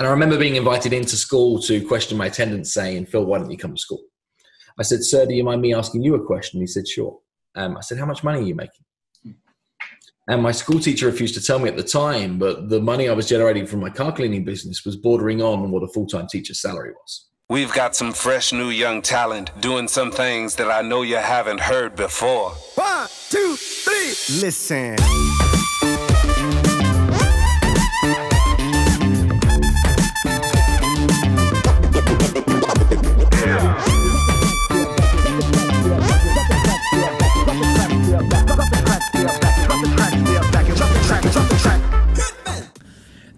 And I remember being invited into school to question my attendance, saying, Phil, why don't you come to school? I said, sir, do you mind me asking you a question? He said, sure. I said, how much money are you making? And my school teacher refused to tell me at the time, but the money I was generating from my car cleaning business was bordering on what a full-time teacher's salary was. We've got some fresh new young talent doing some things that I know you haven't heard before. 1, 2, 3, listen.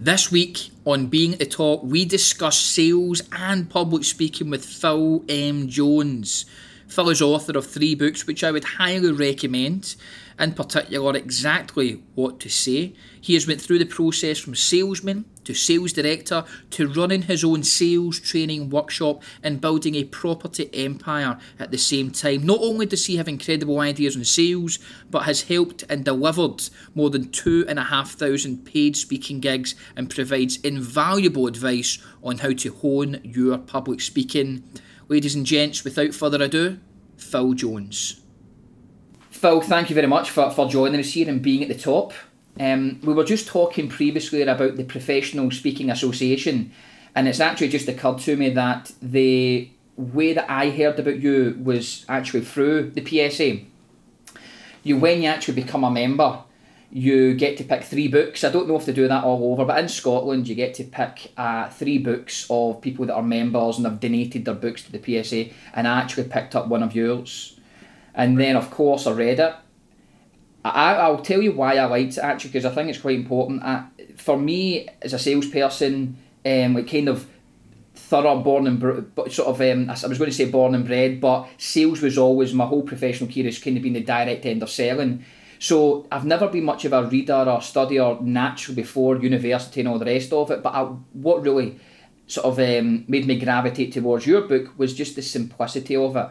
This week on Being at the Top, we discuss sales and public speaking with Phil M. Jones. Phil is author of 3 books which I would highly recommend, in particular Exactly What to Say. He has went through the process from salesman to sales director to running his own sales training workshop and building a property empire at the same time. Not only does he have incredible ideas on sales, but has helped and delivered more than 2,500 paid speaking gigs and provides invaluable advice on how to hone your public speaking. Ladies and gents, without further ado, Phil Jones. Phil, thank you very much for joining us here and being at the top. We were just talking previously about the Professional Speaking Association, and it's actually just occurred to me that the way that I heard about you was actually through the PSA. When you actually become a member, you get to pick 3 books. I don't know if they do that all over, but in Scotland you get to pick 3 books of people that are members and have donated their books to the PSA, and I actually picked up one of yours. And then of course I read it. I'll tell you why I liked it actually, because I think it's quite important. For me as a salesperson, like kind of thorough born and sort of I was going to say born and bred, but sales was always my whole professional career has kind of been the direct end of selling. So I've never been much of a reader or studier natural before university and all the rest of it. But what really sort of made me gravitate towards your book was just the simplicity of it.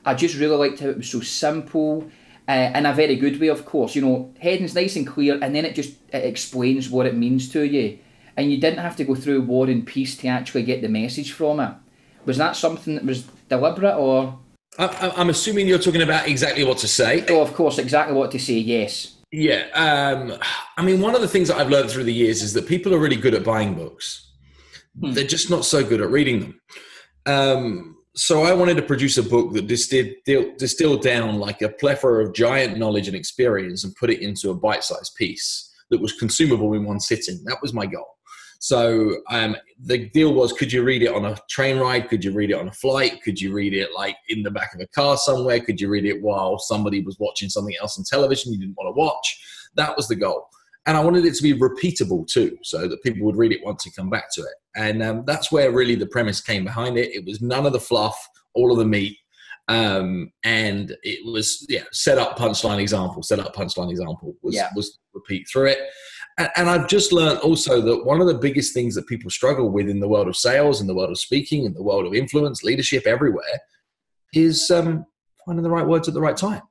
I just really liked how it was so simple, in a very good way, of course. You know, heading's nice and clear, and then it explains what it means to you. And you didn't have to go through War and Peace to actually get the message from it. Was that something that was deliberate, or...? I'm assuming you're talking about Exactly What to Say. Oh, of course, Exactly What to Say, yes. Yeah. I mean, one of the things that I've learned through the years is that people are really good at buying books. They're just not so good at reading them. So I wanted to produce a book that distilled down like a plethora of giant knowledge and experience and put it into a bite-sized piece that was consumable in one sitting. That was my goal. So the deal was, could you read it on a train ride? Could you read it on a flight? Could you read it like in the back of a car somewhere? Could you read it while somebody was watching something else on television you didn't want to watch? That was the goal. And I wanted it to be repeatable too, so that people would read it once and come back to it. And that's where really the premise came behind it. It was none of the fluff, all of the meat. And it was, set up, punchline, example was repeat through it. And I've just learned also that one of the biggest things that people struggle with in the world of sales, in the world of speaking, in the world of influence, leadership, everywhere, is finding the right words at the right time.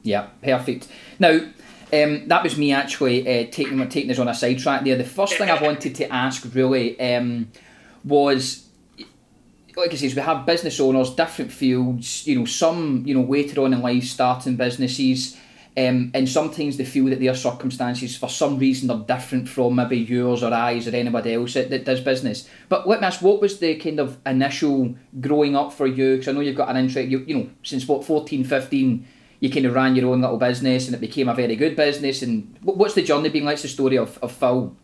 Yeah, perfect. Now, that was me actually taking us on a sidetrack there. The first thing I wanted to ask really was, like I say, we have business owners, different fields, some, later on in life starting businesses, and sometimes they feel that their circumstances for some reason are different from maybe yours or I's or anybody else that does business. But let me ask, what was the kind of initial growing up for you? Because I know you've got an interest, since 14, 15, you kind of ran your own little business and it became a very good business. And what's the journey been like? What's the story of Phil?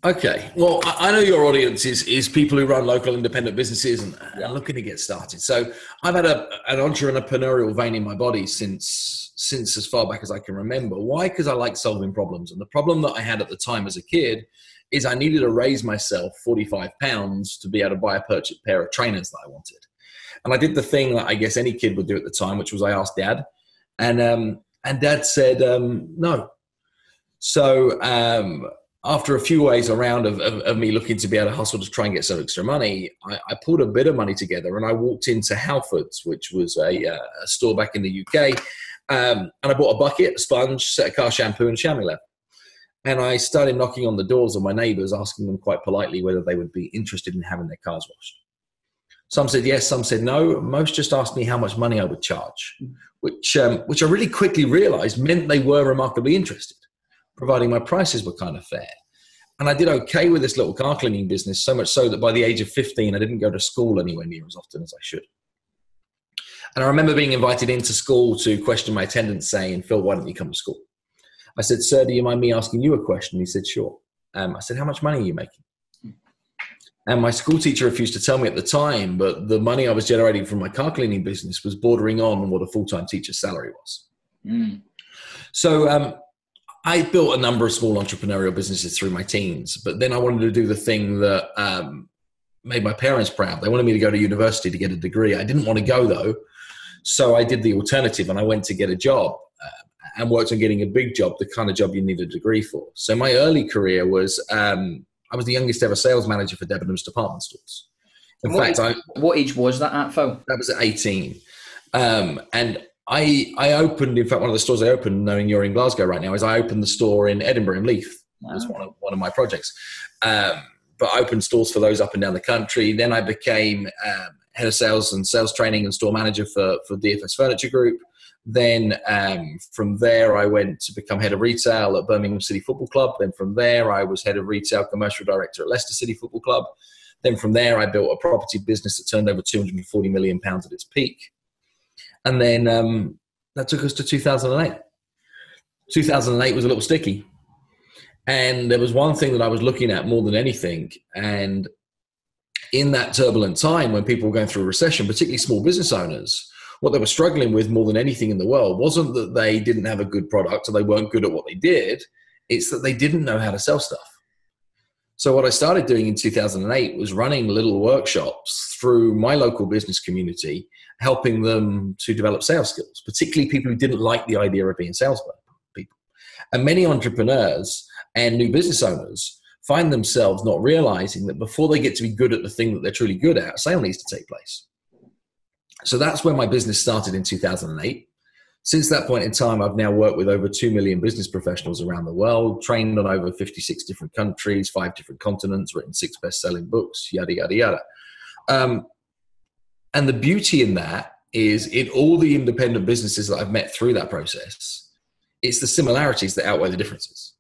Okay. Well, I know your audience is people who run local independent businesses and are looking to get started. So I've had an entrepreneurial vein in my body since as far back as I can remember. Why? Because I like solving problems. And the problem that I had at the time as a kid is I needed to raise myself 45 pounds to be able to buy a pair of trainers that I wanted. And I did the thing that I guess any kid would do at the time, which was I asked Dad. And Dad said, no. So after a few ways around of me looking to be able to hustle to try and get some extra money, I pulled a bit of money together and I walked into Halfords, which was a store back in the UK. And I bought a bucket, a sponge, set of car shampoo and chamois leather. And I started knocking on the doors of my neighbors, asking them quite politely whether they would be interested in having their cars washed. Some said yes, some said no. Most just asked me how much money I would charge, which I really quickly realized meant they were remarkably interested, providing my prices were kind of fair. And I did okay with this little car cleaning business, so much so that by the age of 15, I didn't go to school anywhere near as often as I should. And I remember being invited into school to question my attendance, saying, "Phil, why don't you come to school?" I said, "Sir, do you mind me asking you a question?" He said, "Sure." I said, "How much money are you making?" And my school teacher refused to tell me at the time, but the money I was generating from my car cleaning business was bordering on what a full-time teacher's salary was. So I built a number of small entrepreneurial businesses through my teens, but then I wanted to do the thing that made my parents proud. They wanted me to go to university to get a degree. I didn't want to go, though, so I did the alternative, and I went to get a job and worked on getting a big job, the kind of job you need a degree for. So my early career was, I was the youngest ever sales manager for Debenhams department stores. What age was that at, Phil? That was at 18. And I opened, in fact, one of the stores I opened, knowing you're in Glasgow right now, is I opened the store in Edinburgh, in Leith. That was one of my projects. But I opened stores for those up and down the country. Then I became head of sales and sales training and store manager for DFS Furniture Group. Then from there, I went to become head of retail at Birmingham City Football Club. Then from there, I was head of retail commercial director at Leicester City Football Club. Then from there, I built a property business that turned over £240 million at its peak. And then that took us to 2008. 2008 was a little sticky. And there was one thing that I was looking at more than anything. And in that turbulent time when people were going through a recession, particularly small business owners, what they were struggling with more than anything in the world wasn't that they didn't have a good product or they weren't good at what they did. It's that they didn't know how to sell stuff. So what I started doing in 2008 was running little workshops through my local business community, helping them to develop sales skills, particularly people who didn't like the idea of being salespeople. And many entrepreneurs and new business owners find themselves not realizing that before they get to be good at the thing that they're truly good at, sale needs to take place. So that's where my business started in 2008. Since that point in time, I've now worked with over 2 million business professionals around the world, trained on over 56 different countries, 5 different continents, written 6 best-selling books, yada, yada, yada. And the beauty in that is in all the independent businesses that I've met through that process, it's the similarities that outweigh the differences.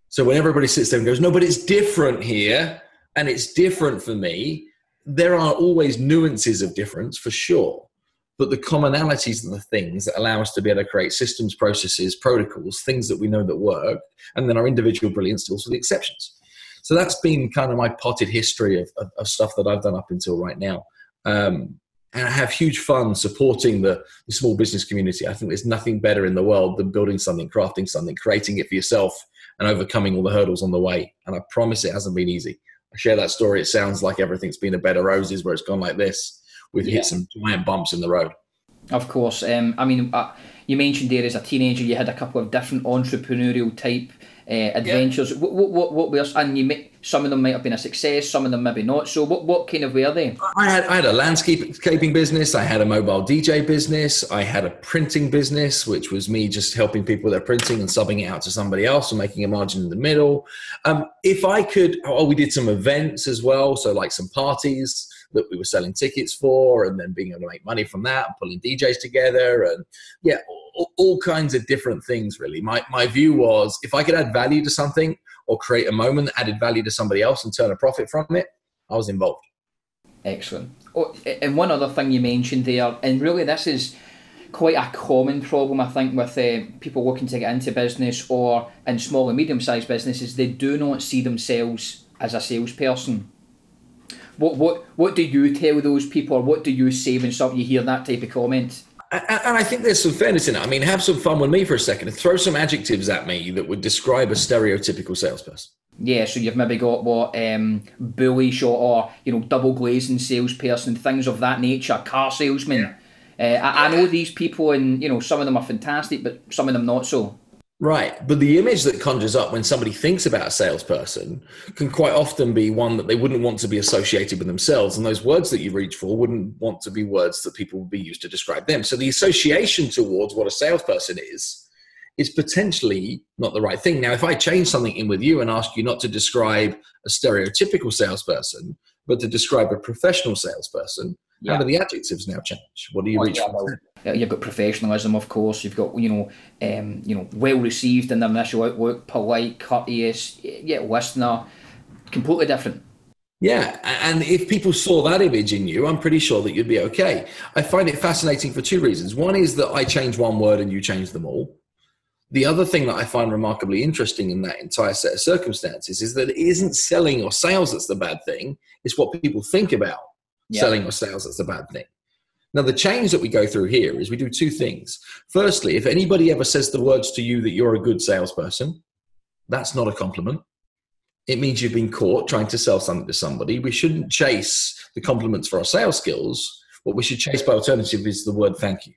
So when everybody sits there and goes, "No, but it's different here, and it's different for me," there are always nuances of difference for sure. But the commonalities are the things that allow us to be able to create systems, processes, protocols, things that we know that work, and then our individual brilliance deals with the exceptions. So that's been kind of my potted history of stuff that I've done up until right now. And I have huge fun supporting the small business community. I think there's nothing better in the world than building something, crafting something, creating it for yourself, and overcoming all the hurdles on the way. And I promise it hasn't been easy. I share that story. It sounds like everything's been a bed of roses where it's gone like this. We've hit some giant bumps in the road. Of course. You mentioned there as a teenager you had a couple of different entrepreneurial type adventures. Yeah. What were, and some of them might have been a success, some of them maybe not. So what kind of were they? I had a landscaping business. I had a mobile DJ business. I had a printing business, which was me just helping people with their printing and subbing it out to somebody else and making a margin in the middle. If I could, we did some events as well. So like some parties that we were selling tickets for, and then being able to make money from that, and pulling DJs together, and all kinds of different things really. My view was, if I could add value to something or create a moment that added value to somebody else and turn a profit from it, I was involved. Excellent. And one other thing you mentioned there, and really this is quite a common problem I think with people looking to get into business or in small and medium-sized businesses, they do not see themselves as a salesperson. What do you tell those people, or what do you say when you hear that type of comment? And I think there's some fairness in it. I mean, have some fun with me for a second and throw some adjectives at me that would describe a stereotypical salesperson. Yeah, so you've maybe got bullish or double glazing salesperson, things of that nature, car salesman. Yeah. I know these people, and some of them are fantastic, but some of them not so. Right. But the image that conjures up when somebody thinks about a salesperson can quite often be one that they wouldn't want to be associated with themselves. And those words that you reach for wouldn't want to be words that people would be used to describe them. So the association towards what a salesperson is is potentially not the right thing. Now, if I change something in with you and ask you not to describe a stereotypical salesperson, but to describe a professional salesperson, how do the adjectives now change? What do you reach for? You've got professionalism, of course. You've got, well received in their initial outlook, polite, courteous, listener, completely different. Yeah, and if people saw that image in you, I'm pretty sure that you'd be okay. I find it fascinating for two reasons. One is that I change one word and you change them all. The other thing that I find remarkably interesting in that entire set of circumstances is that it isn't selling or sales that's the bad thing. It's what people think about selling or sales that's the bad thing. Now, the change that we go through here is we do two things. Firstly, if anybody ever says the words to you that you're a good salesperson, that's not a compliment. It means you've been caught trying to sell something to somebody. We shouldn't chase the compliments for our sales skills. What we should chase by alternative is the word thank you.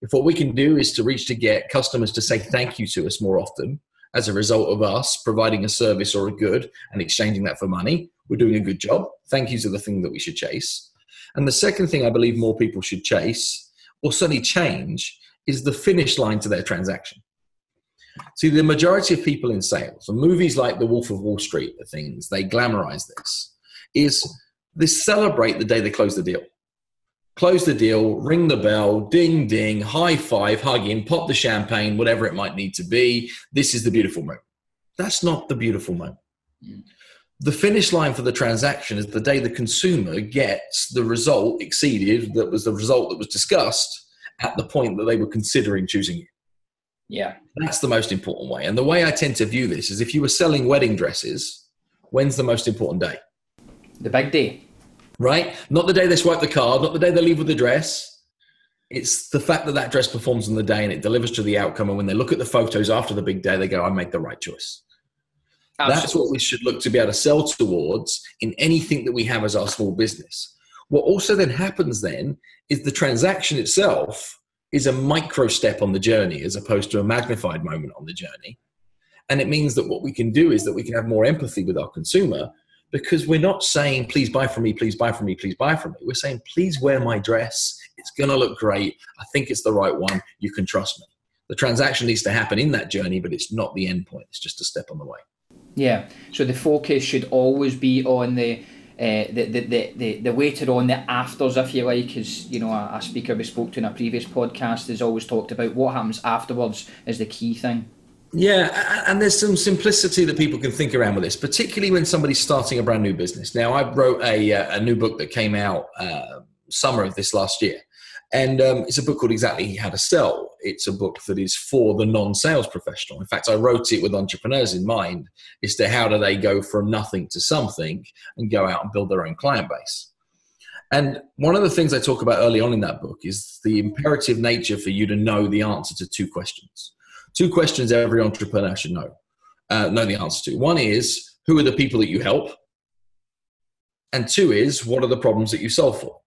If what we can do is to reach to get customers to say thank you to us more often as a result of us providing a service or a good and exchanging that for money, we're doing a good job. Thank yous are the thing that we should chase. And the second thing I believe more people should chase, or certainly change, is the finish line to their transaction. See, the majority of people in sales, and movies like The Wolf of Wall Street are things, they glamorize this, is they celebrate the day they close the deal. Close the deal, ring the bell, ding, ding, high five, hug in, pop the champagne, whatever it might need to be. This is the beautiful moment. That's not the beautiful moment. The finish line for the transaction is the day the consumer gets the result exceeded, that was the result that was discussed at the point that they were considering choosing you. Yeah. That's the most important way. And the way I tend to view this is if you were selling wedding dresses, when's the most important day? The big day. Right? Not the day they swipe the card, not the day they leave with the dress. It's the fact that that dress performs on the day and it delivers to the outcome. And when they look at the photos after the big day, they go, I made the right choice. Absolutely. That's what we should look to be able to sell towards in anything that we have as our small business. What also then happens then is the transaction itself is a micro step on the journey as opposed to a magnified moment on the journey. And it means that what we can do is that we can have more empathy with our consumer because we're not saying, please buy from me, please buy from me, please buy from me. We're saying, please wear my dress. It's going to look great. I think it's the right one. You can trust me. The transaction needs to happen in that journey, but it's not the end point. It's just a step on the way. Yeah. So the focus should always be on the later on, the afters, if you like. As you know, a speaker we spoke to in a previous podcast has always talked about what happens afterwards is the key thing. Yeah, and there's some simplicity that people can think around with this, particularly when somebody's starting a brand new business. Now, I wrote a new book that came out summer of this last year, and it's a book called Exactly How to Sell. It's a book that is for the non-sales professional. In fact, I wrote it with entrepreneurs in mind as to how do they go from nothing to something and go out and build their own client base. And one of the things I talk about early on in that book is the imperative nature for you to know the answer to two questions. Two questions every entrepreneur should know the answer to. One is, who are the people that you help? And two is, what are the problems that you solve for?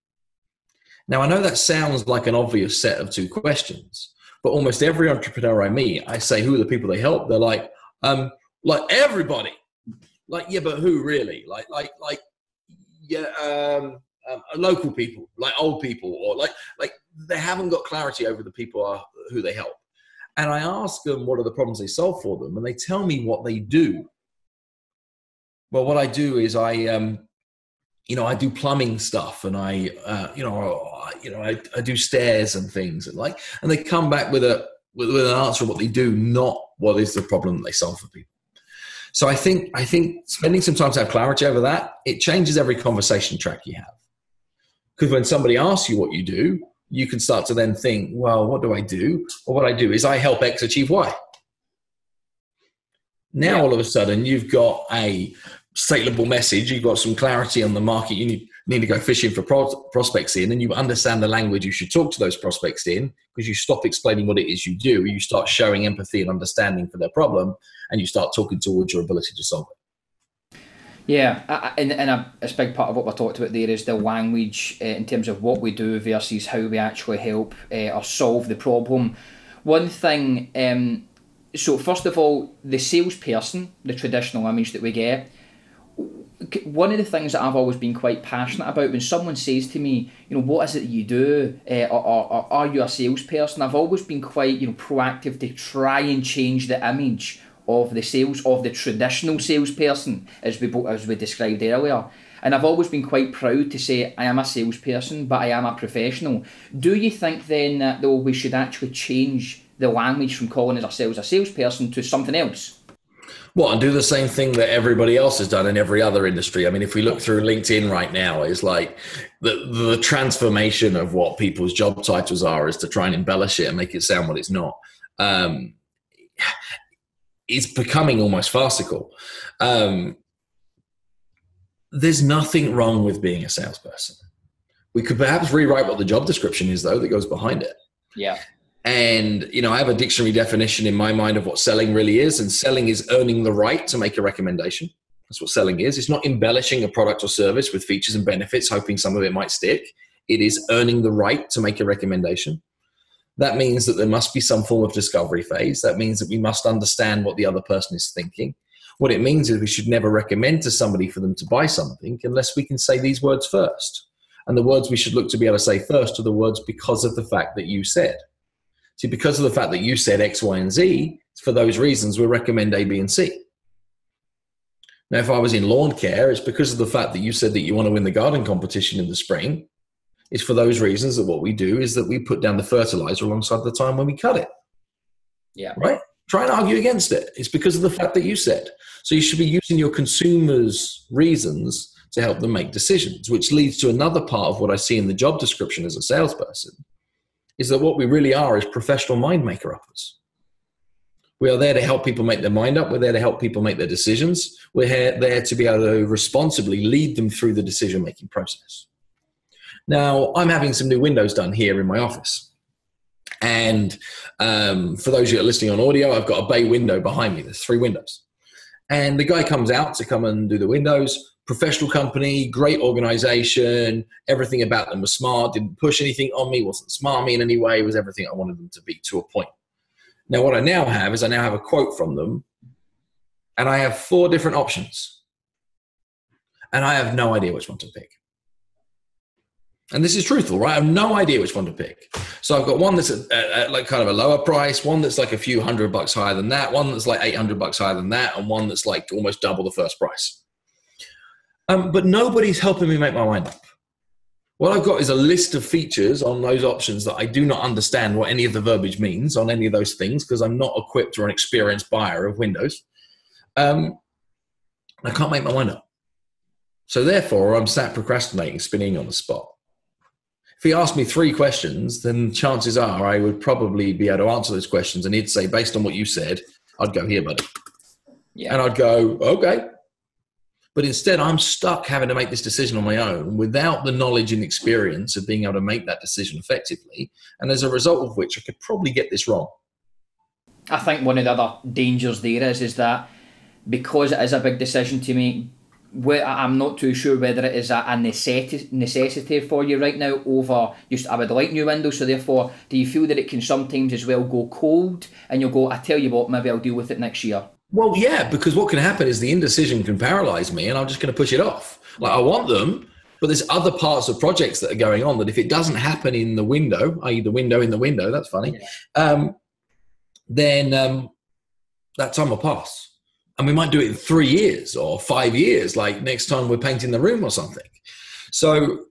Now, I know that sounds like an obvious set of two questions, but almost every entrepreneur I meet, I say, who are the people they help? They're like everybody. Like, yeah, but who really? Local people, like old people, or like they haven't got clarity over the people who they help. And I ask them, what are the problems they solve for them? And they tell me what they do. Well, what I do is I do plumbing stuff, and I do stairs and things, and they come back with an answer of what they do, not what is the problem that they solve for people. So I think spending some time to have clarity over that, it changes every conversation track you have. Because when somebody asks you what you do, you can start to then think, well, what do I do? Well, what I do is I help X achieve Y. Now, all of a sudden, you've got a saleable message. You've got some clarity on the market. You need to go fishing for prospects in, and you understand the language you should talk to those prospects in, because you stop explaining what it is you do. You start showing empathy and understanding for their problem, and you start talking towards your ability to solve it. Yeah, and a big part of what we're talking about there is the language in terms of what we do versus how we actually help or solve the problem. One thing, so first of all, the salesperson, the traditional image that we get, one of the things that I've always been quite passionate about, when someone says to me, what is it that you do, or are you a salesperson? I've always been quite, proactive to try and change the image of the traditional salesperson, as we described earlier. And I've always been quite proud to say I am a salesperson, but I am a professional. Do you think then that though we should actually change the language from calling ourselves a salesperson to something else? Well, and do the same thing that everybody else has done in every other industry. I mean, if we look through LinkedIn right now, it's like the transformation of what people's job titles are is to try and embellish it and make it sound what it's not. It's becoming almost farcical. There's nothing wrong with being a salesperson. We could perhaps rewrite what the job description is, though, that goes behind it. Yeah. And, I have a dictionary definition in my mind of what selling really is. And selling is earning the right to make a recommendation. That's what selling is. It's not embellishing a product or service with features and benefits, hoping some of it might stick. It is earning the right to make a recommendation. That means that there must be some form of discovery phase. That means that we must understand what the other person is thinking. What it means is we should never recommend to somebody for them to buy something unless we can say these words first. And the words we should look to be able to say first are the words because of the fact that you said. See, because of the fact that you said X, Y, and Z, for those reasons, we recommend A, B, and C. Now, if I was in lawn care, it's because of the fact that you said that you want to win the garden competition in the spring. It's for those reasons that what we do is that we put down the fertilizer alongside the time when we cut it. Yeah. Right? Try and argue against it. It's because of the fact that you said. So you should be using your consumers' reasons to help them make decisions, which leads to another part of what I see in the job description as a salesperson, is that what we really are is professional mind maker-uppers. We are there to help people make their mind up. We're there to help people make their decisions. We're there to be able to responsibly lead them through the decision-making process. Now, I'm having some new windows done here in my office. And for those of you that are listening on audio, I've got a bay window behind me. There's 3 windows. And the guy comes out to come and do the windows. Professional company, great organization. Everything about them was smart. Didn't push anything on me. Wasn't smart me in any way. Was everything I wanted them to be to a point. Now, what I now have is I now have a quote from them. And I have 4 different options. And I have no idea which one to pick. And this is truthful, right? I have no idea which one to pick. So I've got one that's at like kind of a lower price, one that's like a few $100 higher than that, one that's like $800 higher than that, and one that's like almost double the first price. But nobody's helping me make my mind up. What I've got is a list of features on those options that I do not understand what any of the verbiage means on any of those things because I'm not equipped or an experienced buyer of windows. I can't make my mind up. So therefore, I'm sat procrastinating, spinning on the spot. If he asked me 3 questions, then chances are I would probably be able to answer those questions. And he'd say, based on what you said, I'd go, here, buddy. Yeah. And I'd go, okay. But instead, I'm stuck having to make this decision on my own without the knowledge and experience of being able to make that decision effectively. And as a result of which, I could probably get this wrong. I think one of the other dangers there is that because it is a big decision to make, I'm not too sure whether it is a necessity for you right now over just I would like new windows, so therefore do you feel that it can sometimes as well go cold and you'll go, I tell you what, maybe I'll deal with it next year? Well, yeah, because what can happen is the indecision can paralyze me and I'm just going to push it off. Like I want them, but there's other parts of projects that are going on that if it doesn't happen in the window, i.e. the window in the window, that's funny, then that time will pass. And we might do it in 3 years or 5 years, like next time we're painting the room or something. So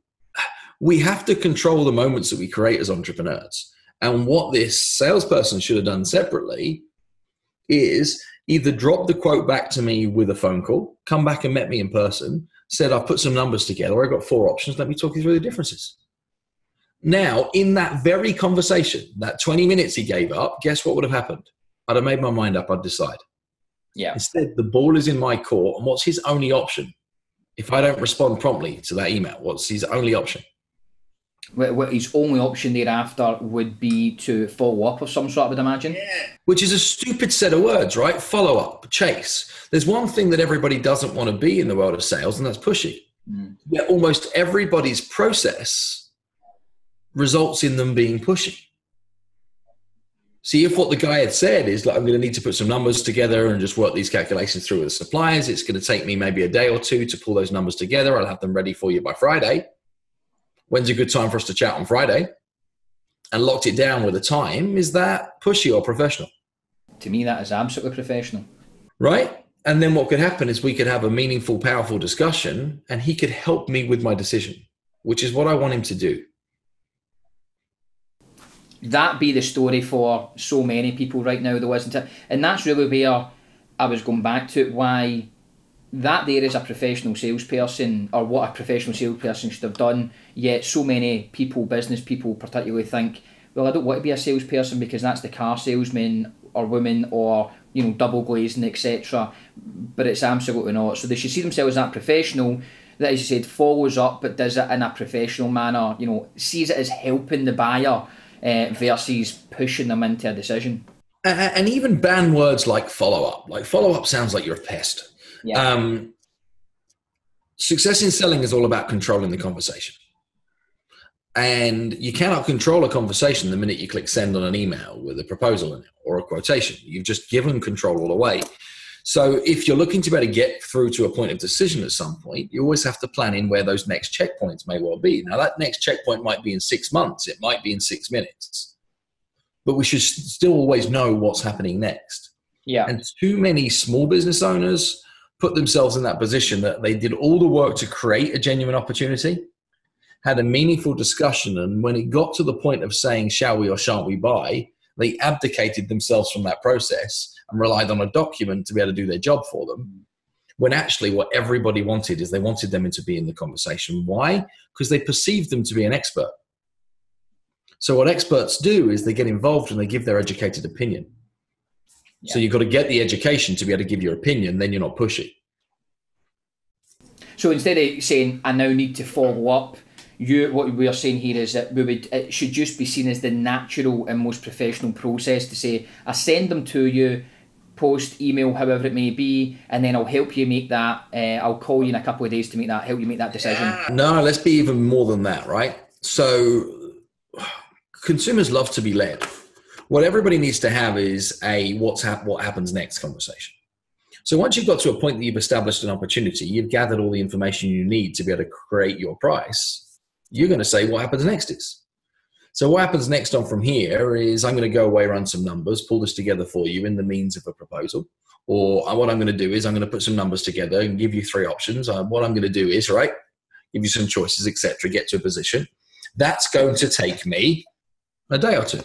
we have to control the moments that we create as entrepreneurs. And what this salesperson should have done separately is either drop the quote back to me with a phone call, come back and met me in person, said, I've put some numbers together, I've got 4 options, let me talk you through the differences. Now, in that very conversation, that 20 minutes he gave up, guess what would have happened? I'd have made my mind up, I'd decide. Yeah. Instead, the ball is in my court. And what's his only option? If I don't respond promptly to that email, what's his only option? His only option thereafter would be to follow up of some sort, I would imagine. Yeah. Which is a stupid set of words, right? Follow up, chase. There's one thing that everybody doesn't want to be in the world of sales, and that's pushy. Yet almost everybody's process results in them being pushy. See, if what the guy had said is, like, I'm going to need to put some numbers together and just work these calculations through with the suppliers, it's going to take me maybe a day or two to pull those numbers together. I'll have them ready for you by Friday. When's a good time for us to chat on Friday? And locked it down with a time. Is that pushy or professional? To me, that is absolutely professional. Right? And then what could happen is we could have a meaningful, powerful discussion, and he could help me with my decision, which is what I want him to do. That be the story for so many people right now, though, isn't it? And that's really where I was going back to, why that there is a professional salesperson, or what a professional salesperson should have done, yet so many people, business people particularly, think, well, I don't want to be a salesperson because that's the car salesman or woman, or, you know, double glazing, etc. But it's absolutely not. So they should see themselves as that professional that, as you said, follows up but does it in a professional manner, you know, sees it as helping the buyer versus pushing them into a decision. And even ban words like follow-up. Like, follow-up sounds like you're a pest. Yeah. Success in selling is all about controlling the conversation. And you cannot control a conversation the minute you click send on an email with a proposal in it or a quotation. You've just given control all away. So if you're looking to be able to get through to a point of decision at some point, you always have to plan in where those next checkpoints may well be. Now, that next checkpoint might be in 6 months. It might be in 6 minutes. But we should still always know what's happening next. Yeah. And too many small business owners put themselves in that position that they did all the work to create a genuine opportunity, had a meaningful discussion, and when it got to the point of saying, shall we or shan't we buy, they abdicated themselves from that process and relied on a document to be able to do their job for them, when actually what everybody wanted is they wanted them to be in the conversation. Why? Because they perceived them to be an expert. So what experts do is they get involved and they give their educated opinion. Yeah. So you've got to get the education to be able to give your opinion, then you're not pushy. So instead of saying, I now need to follow up, what we are saying here is that it should just be seen as the natural and most professional process to say, I send them to you, post, email, however it may be, and then I'll help you make that, I'll call you in a couple of days to help you make that decision. No, let's be even more than that, right? So consumers love to be led. What everybody needs to have is what happens next conversation. So once you've got to a point that you've established an opportunity, you've gathered all the information you need to be able to create your price, you're going to say what happens next is. So what happens next on from here is I'm going to go away, run some numbers, pull this together for you in the means of a proposal. Or what I'm going to do is I'm going to put some numbers together and give you 3 options. What I'm going to do is, right, give you some choices, etc., get to a position. That's going to take me a day or two.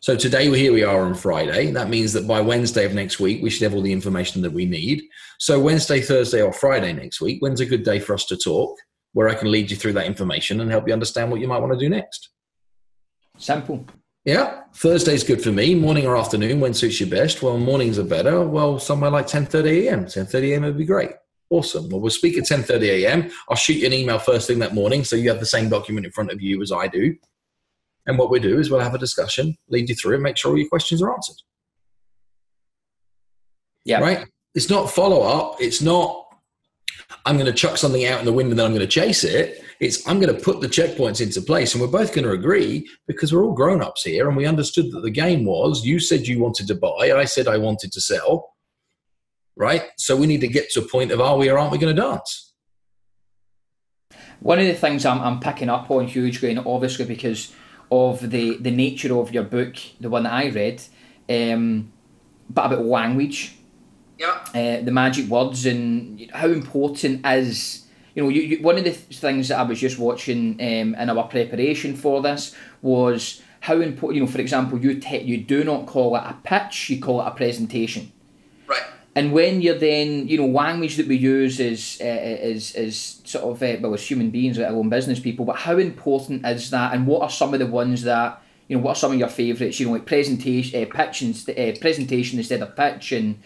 So today, here we are on Friday. That means that by Wednesday of next week, we should have all the information that we need. So Wednesday, Thursday, or Friday next week, when's a good day for us to talk, where I can lead you through that information and help you understand what you might want to do next? Simple. Yeah. Thursday's good for me. Morning or afternoon, when suits you best? Well, mornings are better. Well, somewhere like 10:30 a.m. 10:30 a.m. would be great. Awesome. Well, we'll speak at 10:30 a.m. I'll shoot you an email first thing that morning so you have the same document in front of you as I do. And what we do is we'll have a discussion, lead you through it, make sure all your questions are answered. Yeah. Right? It's not follow-up. It's not, I'm going to chuck something out in the wind and then I'm going to chase it. It's, I'm going to put the checkpoints into place, and we're both going to agree, because we're all grown-ups here and we understood that the game was, you said you wanted to buy, I said I wanted to sell. Right? So we need to get to a point of, are we or aren't we going to dance? One of the things I'm picking up on hugely, and obviously because of the nature of your book, the one that I read, but about language, the magic words, and how important is, you one of the things that I was just watching in our preparation for this was how important, for example, you do not call it a pitch, you call it a presentation. Right. And when you're then, language that we use is sort of, as human beings, let alone business people, but how important is that? And what are some of the ones that, what are some of your favourites, like presentation, presentation instead of pitch? And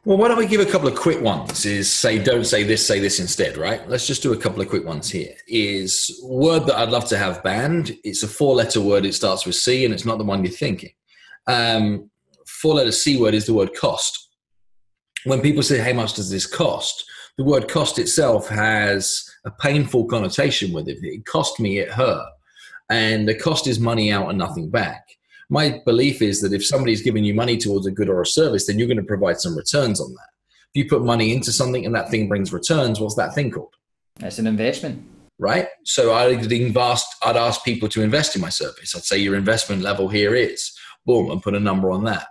well, why don't we give a couple of quick ones? Is say, don't say this instead, right? Let's just do a couple of quick ones here. Is a word that I'd love to have banned. It's a 4-letter word. It starts with C, and it's not the one you're thinking. 4-letter C word is the word cost. When people say, how much does this cost? The word cost itself has a painful connotation with it. It cost me, it hurt. And the cost is money out and nothing back. My belief is that if somebody's giving you money towards a good or a service, then you're going to provide some returns on that. If you put money into something and that thing brings returns, what's that thing called? It's an investment. Right? So I'd ask people to invest in my service. I'd say your investment level here is, boom, and put a number on that.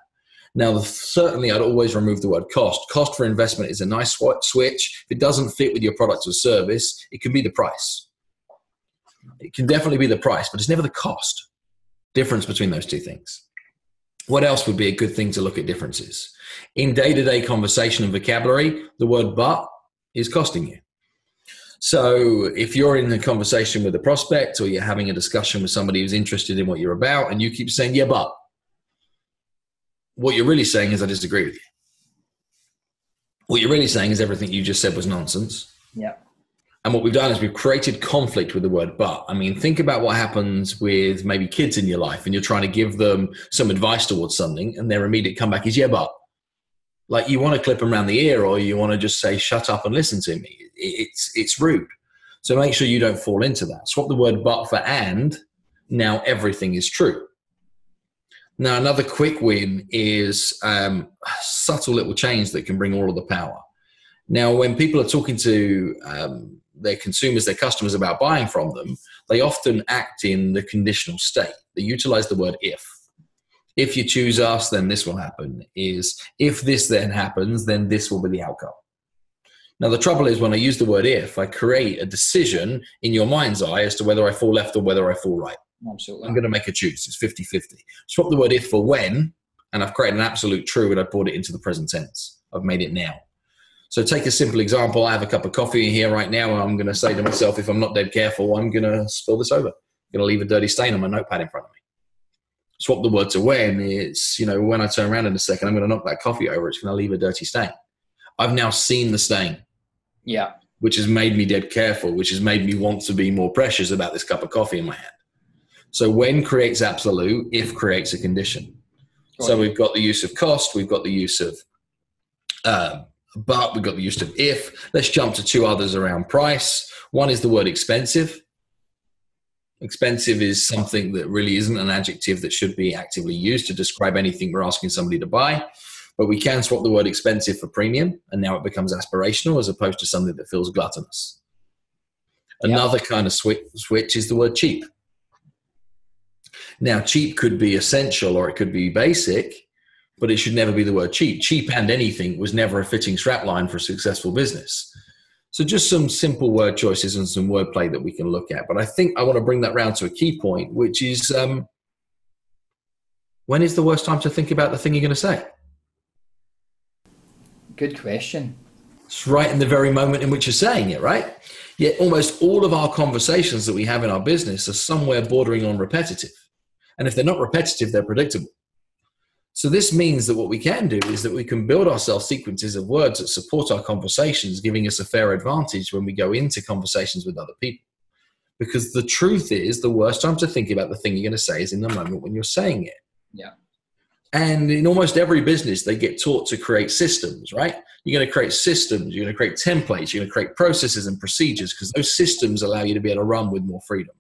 Now, certainly I'd always remove the word cost. Cost for investment is a nice switch. If it doesn't fit with your product or service, it can be the price. It can definitely be the price, but it's never the cost. Difference between those two things. What else would be a good thing to look at differences? In day-to-day conversation and vocabulary, the word but is costing you. So if you're in a conversation with a prospect or you're having a discussion with somebody who's interested in what you're about and you keep saying, yeah, but, what you're really saying is I disagree with you. What you're really saying is everything you just said was nonsense. Yeah. And what we've done is we've created conflict with the word but. I mean, think about what happens with maybe kids in your life and you're trying to give them some advice towards something and their immediate comeback is, yeah, but. Like you want to clip them around the ear or you want to just say, shut up and listen to me. It's rude. So make sure you don't fall into that. Swap the word but for and. Now everything is true. Now, another quick win is a subtle little change that can bring all of the power. Now, when people are talking to their consumers, their customers about buying from them, they often act in the conditional state. They utilize the word if. If you choose us, then this will happen. Is if this then happens, then this will be the outcome. Now, the trouble is when I use the word if, I create a decision in your mind's eye as to whether I fall left or whether I fall right. Absolutely. I'm going to make a choose. It's 50-50. Swap the word if for when, and I've created an absolute true and I've brought it into the present tense. I've made it now. So take a simple example. I have a cup of coffee in here right now and I'm going to say to myself, if I'm not dead careful, I'm going to spill this over. I'm going to leave a dirty stain on my notepad in front of me. Swap the word to when. It's, when I turn around in a second, I'm going to knock that coffee over. It's going to leave a dirty stain. I've now seen the stain. Yeah. Which has made me dead careful, which has made me want to be more precious about this cup of coffee in my hand. So when creates absolute, if creates a condition. Right. So we've got the use of cost, we've got the use of but, we've got the use of if. Let's jump to two others around price. One is the word expensive. Expensive is something that really isn't an adjective that should be actively used to describe anything we're asking somebody to buy. But we can swap the word expensive for premium, and now it becomes aspirational as opposed to something that feels gluttonous. Another kind of switch is the word cheap. Now, cheap could be essential or it could be basic, but it should never be the word cheap. Cheap and anything was never a fitting strapline for a successful business. So just some simple word choices and some wordplay that we can look at. But I think I want to bring that round to a key point, which is when is the worst time to think about the thing you're going to say? Good question. It's right in the very moment in which you're saying it, right? Yet almost all of our conversations that we have in our business are somewhere bordering on repetitive. And if they're not repetitive, they're predictable. So this means that what we can do is that we can build ourselves sequences of words that support our conversations, giving us a fair advantage when we go into conversations with other people. Because the truth is, the worst time to think about the thing you're going to say is in the moment when you're saying it. Yeah. And in almost every business, they get taught to create systems, right? You're going to create systems, you're going to create templates, you're going to create processes and procedures because those systems allow you to be able to run with more freedom.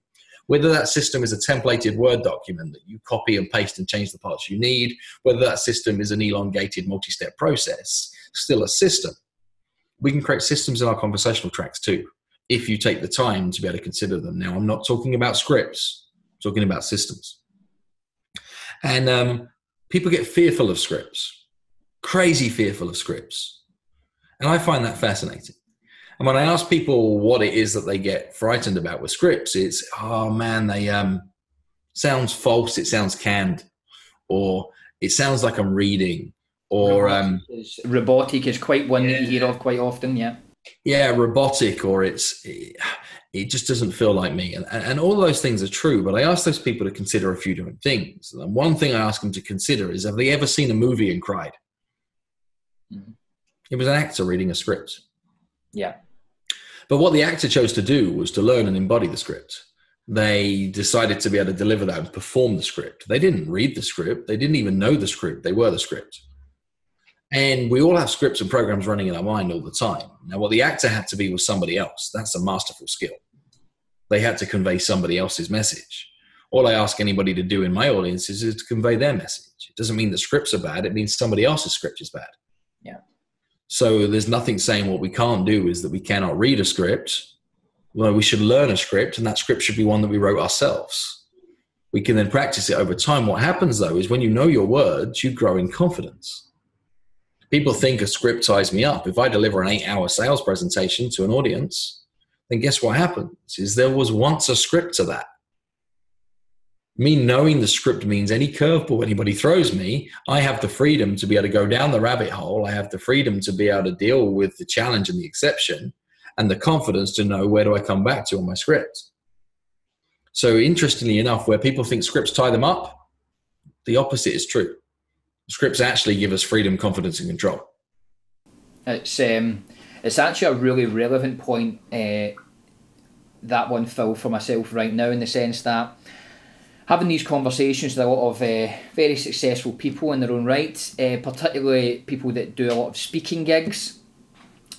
Whether that system is a templated Word document that you copy and paste and change the parts you need, whether that system is an elongated multi-step process, still a system. We can create systems in our conversational tracks too, if you take the time to be able to consider them. Now, I'm not talking about scripts, I'm talking about systems. And people get fearful of scripts, crazy fearful of scripts. And I find that fascinating. And when I ask people what it is that they get frightened about with scripts, it's, oh man, they sounds false, it sounds canned, or it sounds like I'm reading, or robotic is quite one that you hear of quite often, yeah. Yeah, robotic, or it just doesn't feel like me. And all those things are true, but I ask those people to consider a few different things. And one thing I ask them to consider is, have they ever seen a movie and cried? Mm-hmm. It was an actor reading a script. Yeah. But what the actor chose to do was to learn and embody the script. They decided to be able to deliver that and perform the script. They didn't read the script. They didn't even know the script. They were the script. And we all have scripts and programs running in our mind all the time. Now, what the actor had to be was somebody else. That's a masterful skill. They had to convey somebody else's message. All I ask anybody to do in my audience is to convey their message. It doesn't mean the scripts are bad. It means somebody else's script is bad. Yeah. So there's nothing saying what we can't do is that we cannot read a script. Well, we should learn a script, and that script should be one that we wrote ourselves. We can then practice it over time. What happens, though, is when you know your words, you grow in confidence. People think a script ties me up. If I deliver an 8-hour sales presentation to an audience, then guess what happens is there was once a script to that. Me knowing the script means any curveball anybody throws me, I have the freedom to be able to go down the rabbit hole. I have the freedom to be able to deal with the challenge and the exception, and the confidence to know where do I come back to on my script. So interestingly enough, where people think scripts tie them up, the opposite is true. Scripts actually give us freedom, confidence, and control. It's actually a really relevant point, that one, Phil, for myself right now, in the sense that having these conversations with a lot of very successful people in their own right, particularly people that do a lot of speaking gigs.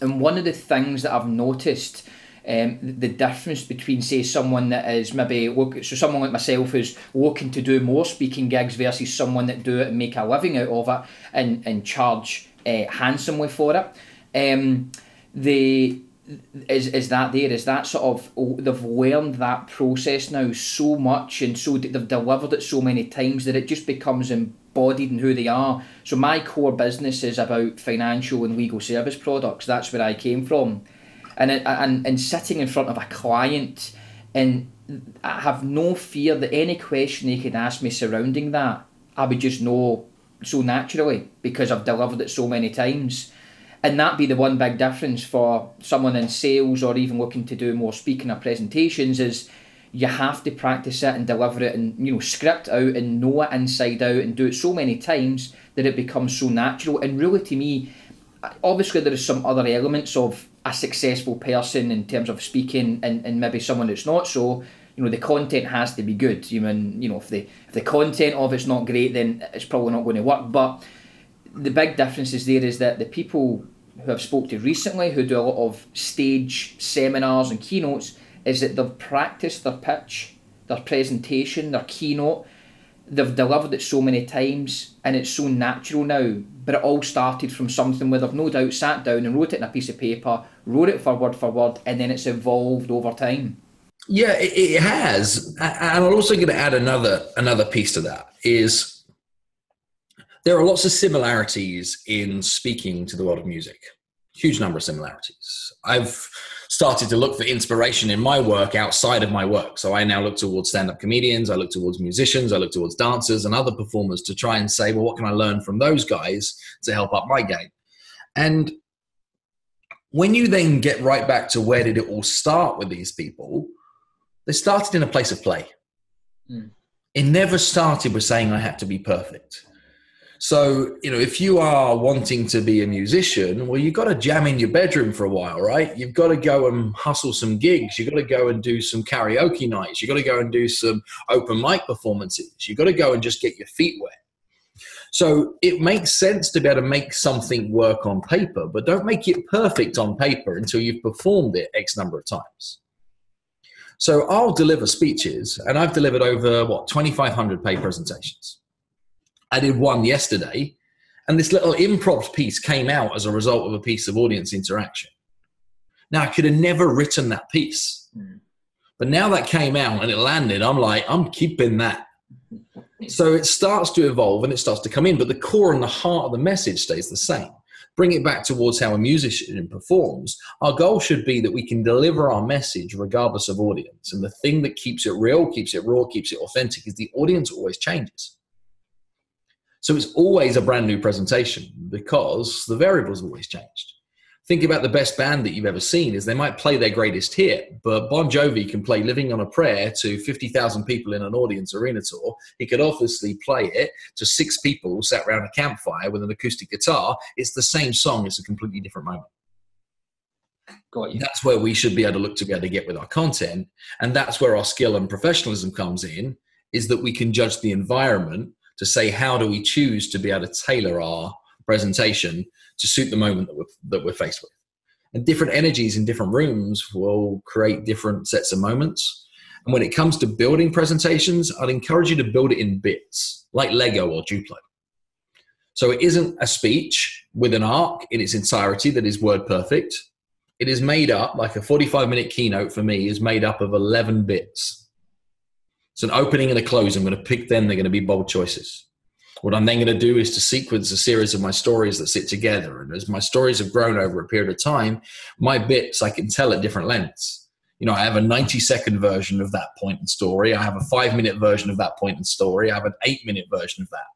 And one of the things that I've noticed, the difference between, say, someone that is maybe, so someone like myself who's looking to do more speaking gigs versus someone that do it and make a living out of it and charge handsomely for it. Is that sort of, they've learned that process now so much, and so they've delivered it so many times that it just becomes embodied in who they are. So my core business is about financial and legal service products. That's where I came from. And sitting in front of a client, and I have no fear that any question they could ask me surrounding that, I would just know so naturally because I've delivered it so many times. And that'd be the one big difference for someone in sales or even looking to do more speaking or presentations, is you have to practice it and deliver it and, you know, script out and know it inside out and do it so many times that it becomes so natural. And really, to me, obviously there is some other elements of a successful person in terms of speaking and maybe someone that's not so. You know, the content has to be good. You know, if the content of it's not great, then it's probably not going to work. But the big difference is there is that the people who I've spoke to recently, who do a lot of stage seminars and keynotes, is that they've practiced their pitch, their presentation, their keynote. They've delivered it so many times and it's so natural now. But it all started from something where they've no doubt sat down and wrote it in a piece of paper, wrote it for word, and then it's evolved over time. Yeah, it has. And I'm also going to add another piece to that is, there are lots of similarities in speaking to the world of music. Huge number of similarities. I've started to look for inspiration in my work outside of my work. So I now look towards stand-up comedians, I look towards musicians, I look towards dancers and other performers to try and say, well, what can I learn from those guys to help up my game? And when you then get right back to where did it all start with these people, they started in a place of play. It never started with saying I had to be perfect. So, you know, if you are wanting to be a musician, well, you've got to jam in your bedroom for a while, right? You've got to go and hustle some gigs. You've got to go and do some karaoke nights. You've got to go and do some open mic performances. You've got to go and just get your feet wet. So it makes sense to be able to make something work on paper, but don't make it perfect on paper until you've performed it X number of times. So I'll deliver speeches, and I've delivered over, 2,500 paid presentations. I did one yesterday, and this little improv piece came out as a result of a piece of audience interaction. Now, I could have never written that piece, but now that came out and it landed, I'm like, I'm keeping that. So it starts to evolve and it starts to come in, but the core and the heart of the message stays the same. Bring it back towards how a musician performs. Our goal should be that we can deliver our message regardless of audience. And the thing that keeps it real, keeps it raw, keeps it authentic is the audience always changes. So it's always a brand new presentation because the variables always changed. Think about the best band that you've ever seen is they might play their greatest hit, but Bon Jovi can play Living on a Prayer to 50,000 people in an audience arena tour. He could obviously play it to 6 people sat around a campfire with an acoustic guitar. It's the same song. It's a completely different moment. Got you. That's where we should be able to look together to get with our content. And that's where our skill and professionalism comes in, is that we can judge the environment to say, how do we choose to be able to tailor our presentation to suit the moment that we're faced with. And different energies in different rooms will create different sets of moments. And when it comes to building presentations, I'd encourage you to build it in bits, like Lego or Duplo. So it isn't a speech with an arc in its entirety that is word perfect. It is made up, like a 45-minute keynote for me is made up of 11 bits. It's an opening and a close. I'm going to pick them. They're going to be bold choices. What I'm then going to do is to sequence a series of my stories that sit together. And as my stories have grown over a period of time, my bits I can tell at different lengths. You know, I have a 90-second version of that point in story. I have a 5-minute version of that point in story. I have an 8-minute version of that.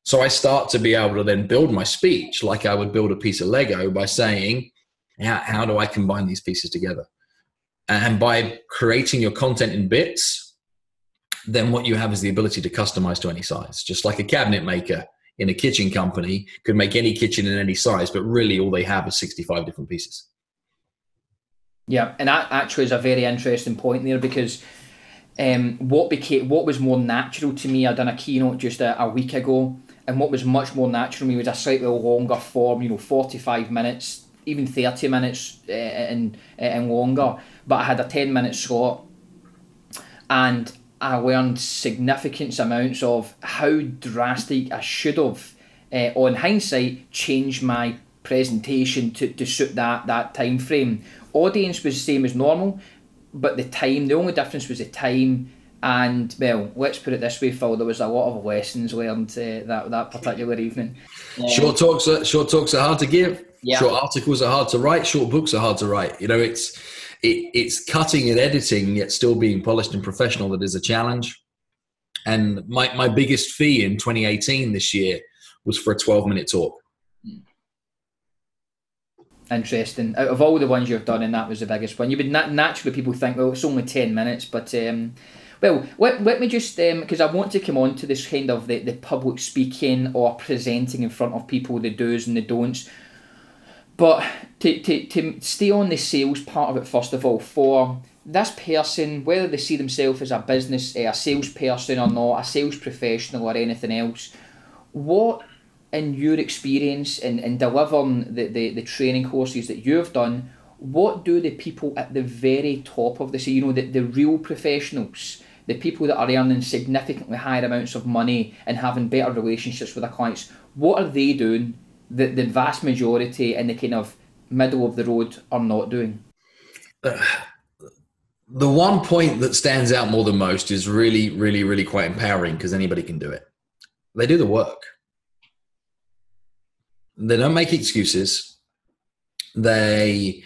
So I start to be able to then build my speech like I would build a piece of Lego by saying, how do I combine these pieces together? And by creating your content in bits, then what you have is the ability to customize to any size. Just like a cabinet maker in a kitchen company could make any kitchen in any size, but really all they have is 65 different pieces. Yeah, and that actually is a very interesting point there, because what was more natural to me, I'd done a keynote just a week ago, and what was much more natural to me was a slightly longer form, 45 minutes, even 30 minutes and longer, but I had a 10-minute slot, and I learned significant amounts of how drastic I should have, on hindsight, changed my presentation to suit that time frame. Audience was the same as normal, but the only difference was the time. And, well, let's put it this way, Phil, there was a lot of lessons learned that particular evening. Short talks are hard to give. Yeah. Short articles are hard to write. Short books are hard to write. You know, it's cutting and editing yet still being polished and professional that is a challenge. And my biggest fee in 2018 this year was for a 12-minute talk. Interesting. Out of all the ones you've done, and that was the biggest one, you would naturally, people think, well, it's only 10 minutes, but well, let me just, because I want to come on to this kind of the public speaking or presenting in front of people, the do's and the don'ts. But to stay on the sales part of it, first of all, for this person, whether they see themselves as a business, a salesperson or not, a sales professional or anything else, what, in your experience in delivering the training courses that you've done, what do the people at the very top of the real professionals, the people that are earning significantly higher amounts of money and having better relationships with their clients, what are they doing that the vast majority in the kind of middle of the road are not doing? The one point that stands out more than most is really, really, really quite empowering, because anybody can do it. They do the work. They don't make excuses. They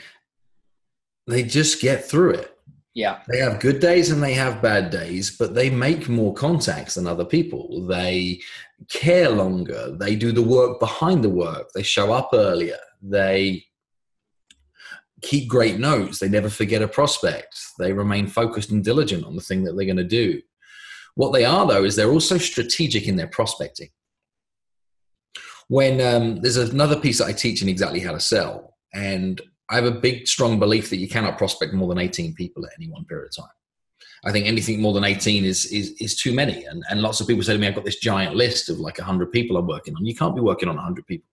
just get through it. Yeah. They have good days and they have bad days, but they make more contacts than other people. They care longer. They do the work behind the work. They show up earlier. They keep great notes. They never forget a prospect. They remain focused and diligent on the thing that they're going to do. What they are, though, is they're also strategic in their prospecting. When there's another piece that I teach in Exactly How to Sell, and I have a big, strong belief that you cannot prospect more than 18 people at any one period of time. I think anything more than 18 is too many. And lots of people say to me, I've got this giant list of like 100 people I'm working on. You can't be working on 100 people.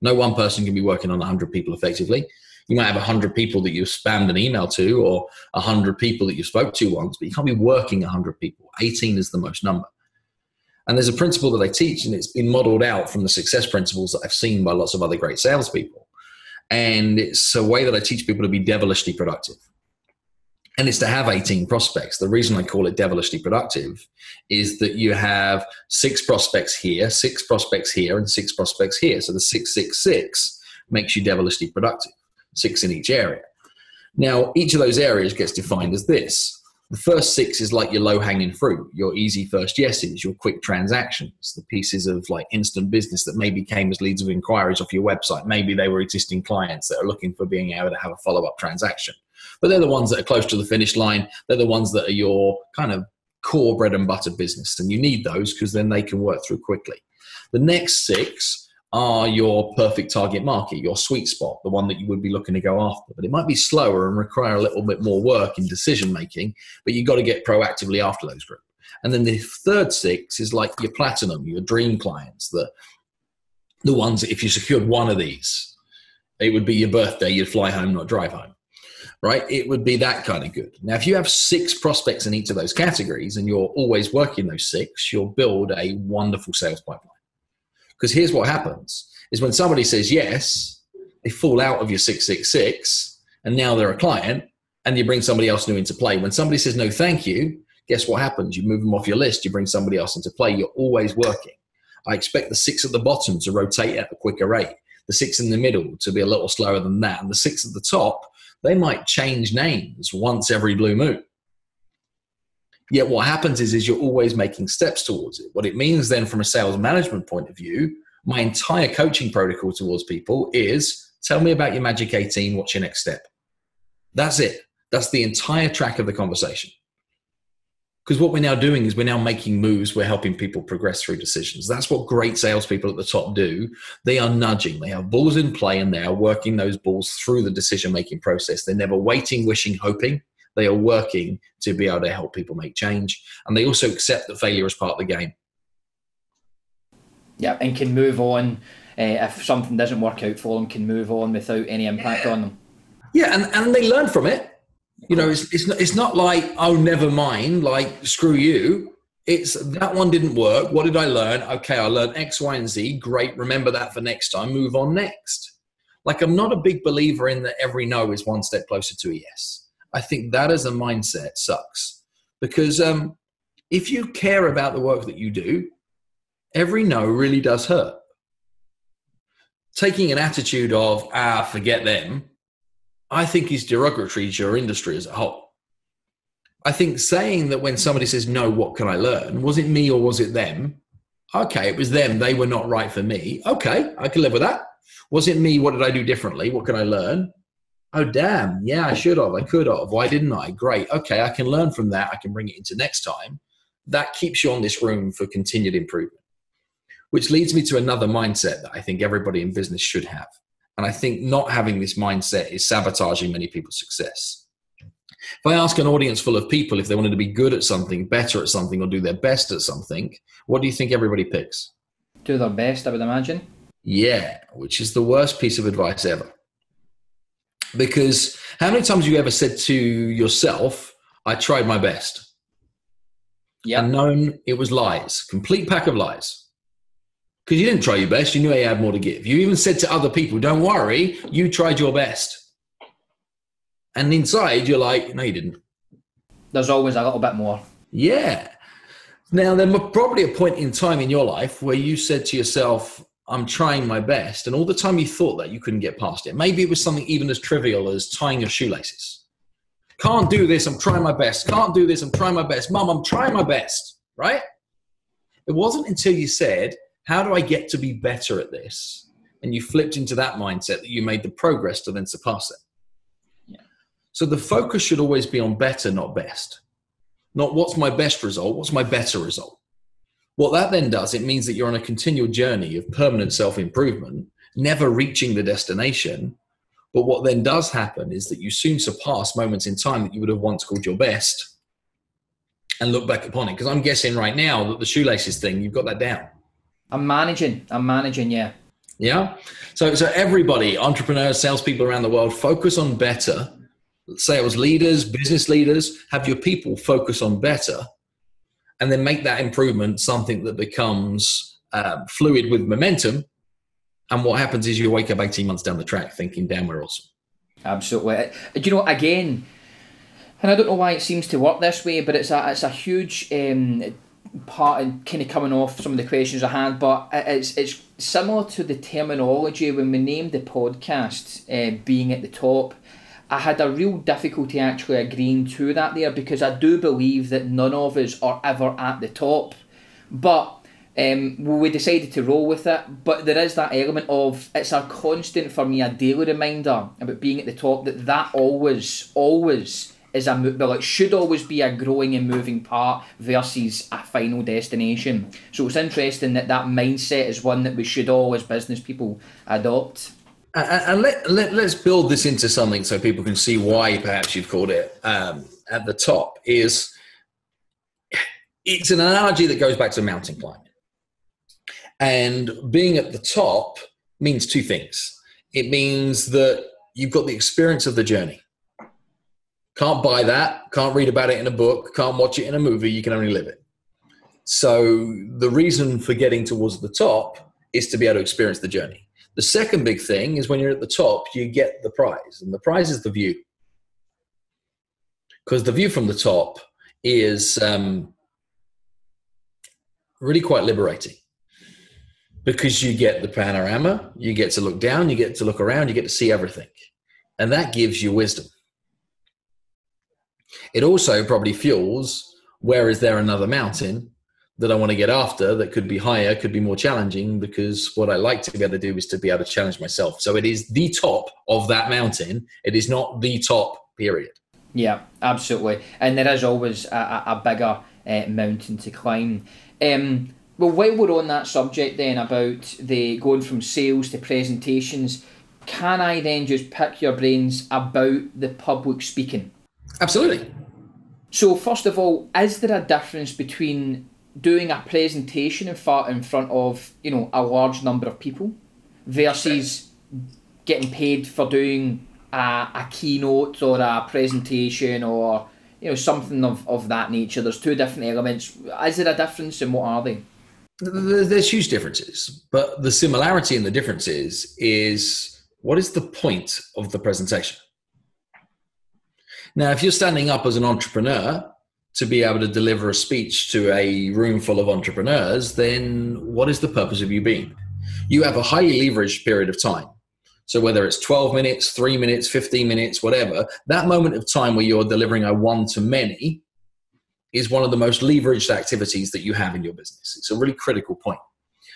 No one person can be working on 100 people effectively. You might have 100 people that you've spammed an email to, or 100 people that you spoke to once, but you can't be working 100 people. 18 is the most number. And there's a principle that I teach, and it's been modeled out from the success principles that I've seen by lots of other great salespeople. And it's a way that I teach people to be devilishly productive. And it's to have 18 prospects. The reason I call it devilishly productive is that you have 6 prospects here, 6 prospects here, and 6 prospects here. So the 666 makes you devilishly productive, 6 in each area. Now, each of those areas gets defined as this. The first 6 is like your low-hanging fruit, your easy first yeses, your quick transactions, the pieces of like instant business that maybe came as leads of inquiries off your website. Maybe they were existing clients that are looking for being able to have a follow-up transaction. But they're the ones that are close to the finish line. They're the ones that are your kind of core bread and butter business. And you need those because then they can work through quickly. The next 6 are your perfect target market, your sweet spot, the one that you would be looking to go after. But it might be slower and require a little bit more work in decision making, but you've got to get proactively after those groups. And then the third 6 is like your platinum, your dream clients, the ones that if you secured one of these, it would be your birthday, you'd fly home, not drive home. right? It would be that kind of good. Now, if you have 6 prospects in each of those categories and you're always working those 6, you'll build a wonderful sales pipeline. Because here's what happens is when somebody says yes, they fall out of your 666 and now they're a client and you bring somebody else new into play. When somebody says no, thank you, guess what happens? You move them off your list, you bring somebody else into play. You're always working. I expect the 6 at the bottom to rotate at a quicker rate, the 6 in the middle to be a little slower than that, and the 6 at the top, they might change names once every blue moon. Yet what happens is you're always making steps towards it. What it means then from a sales management point of view, my entire coaching protocol towards people is tell me about your Magic 18, what's your next step? That's it. That's the entire track of the conversation. Because what we're now doing is we're now making moves. We're helping people progress through decisions. That's what great salespeople at the top do. They are nudging. They have balls in play and they are working those balls through the decision-making process. They're never waiting, wishing, hoping. They are working to be able to help people make change. And they also accept that failure is part of the game. Yeah, and can move on. If something doesn't work out for them, can move on without any impact on them. Yeah, and they learn from it. You know, it's not like, oh, never mind, like, screw you. It's that one didn't work. What did I learn? Okay, I learned X, Y, and Z. Great. Remember that for next time. Move on next. Like, I'm not a big believer in that every no is one step closer to a yes. I think that as a mindset sucks. Because if you care about the work that you do, every no really does hurt. Taking an attitude of, forget them, I think is derogatory to your industry as a whole. I think saying that when somebody says, no, what can I learn? Was it me or was it them? Okay, it was them. They were not right for me. Okay, I can live with that. Was it me? What did I do differently? What can I learn? Oh, damn. Yeah, I should have. I could have. Why didn't I? Great. Okay, I can learn from that. I can bring it into next time. That keeps you on this room for continued improvement, which leads me to another mindset that I think everybody in business should have. And I think not having this mindset is sabotaging many people's success. If I ask an audience full of people if they wanted to be good at something, better at something, or do their best at something, what do you think everybody picks? Do their best, I would imagine. Yeah, which is the worst piece of advice ever. Because how many times have you ever said to yourself, I tried my best? Yeah. And known it was lies, complete pack of lies. Because you didn't try your best. You knew you had more to give. You even said to other people, don't worry, you tried your best. And inside, you're like, no, you didn't. There's always a little bit more. Yeah. Now, there was probably a point in time in your life where you said to yourself, I'm trying my best. And all the time you thought that, you couldn't get past it. Maybe it was something even as trivial as tying your shoelaces. Can't do this, I'm trying my best. Can't do this, I'm trying my best. Mom, I'm trying my best, right? It wasn't until you said, how do I get to be better at this? And you flipped into that mindset that you made the progress to then surpass it. Yeah. So the focus should always be on better, not best. Not what's my best result, what's my better result. What that then does, it means that you're on a continual journey of permanent self-improvement, never reaching the destination. But what then does happen is that you soon surpass moments in time that you would have once called your best and look back upon it. Because I'm guessing right now that the shoelaces thing, you've got that down. I'm managing, yeah. Yeah. So everybody, entrepreneurs, salespeople around the world, focus on better. Sales leaders, business leaders, have your people focus on better, and then make that improvement something that becomes fluid with momentum. And what happens is you wake up 18 months down the track thinking, damn, we're awesome. Absolutely. Do you know, again, and I don't know why it seems to work this way, but it's a huge part of kind of coming off some of the questions I had, but it's similar to the terminology when we named the podcast being at the top. I had a real difficulty actually agreeing to that there, because I do believe that none of us are ever at the top, but we decided to roll with it. But there is that element of, it's a constant for me, a daily reminder about being at the top, that always is it should always be a growing and moving part versus a final destination. So it's interesting that mindset is one that we should all, as business people, adopt. And let's build this into something so people can see why perhaps you've called it at the top. It's an analogy that goes back to mountain climbing. And being at the top means two things. It means that you've got the experience of the journey. Can't buy that, can't read about it in a book, can't watch it in a movie, you can only live it. So the reason for getting towards the top is to be able to experience the journey. The second big thing is when you're at the top, you get the prize, and the prize is the view. Because the view from the top is really quite liberating, because you get the panorama, you get to look down, you get to look around, you get to see everything. And that gives you wisdom. It also probably fuels, where is there another mountain that I want to get after that could be higher, could be more challenging, because what I like to be able to do is to be able to challenge myself. So it is the top of that mountain. It is not the top, period. Yeah, absolutely. And there is always a bigger mountain to climb. Well, while we're on that subject then about the going from sales to presentations, can I then just pick your brains about the public speaking? Absolutely. So first of all, is there a difference between doing a presentation in front of, you know, a large number of people versus getting paid for doing a keynote or a presentation or, you know, something of that nature? There's two different elements. Is there a difference, and what are they? There's huge differences, but the similarity and the differences is, what is the point of the presentation? Now, if you're standing up as an entrepreneur to be able to deliver a speech to a room full of entrepreneurs, then what is the purpose of you being? You have a highly leveraged period of time. So whether it's 12 minutes, 3 minutes, 15 minutes, whatever, that moment of time where you're delivering a one-to-many is one of the most leveraged activities that you have in your business. It's a really critical point.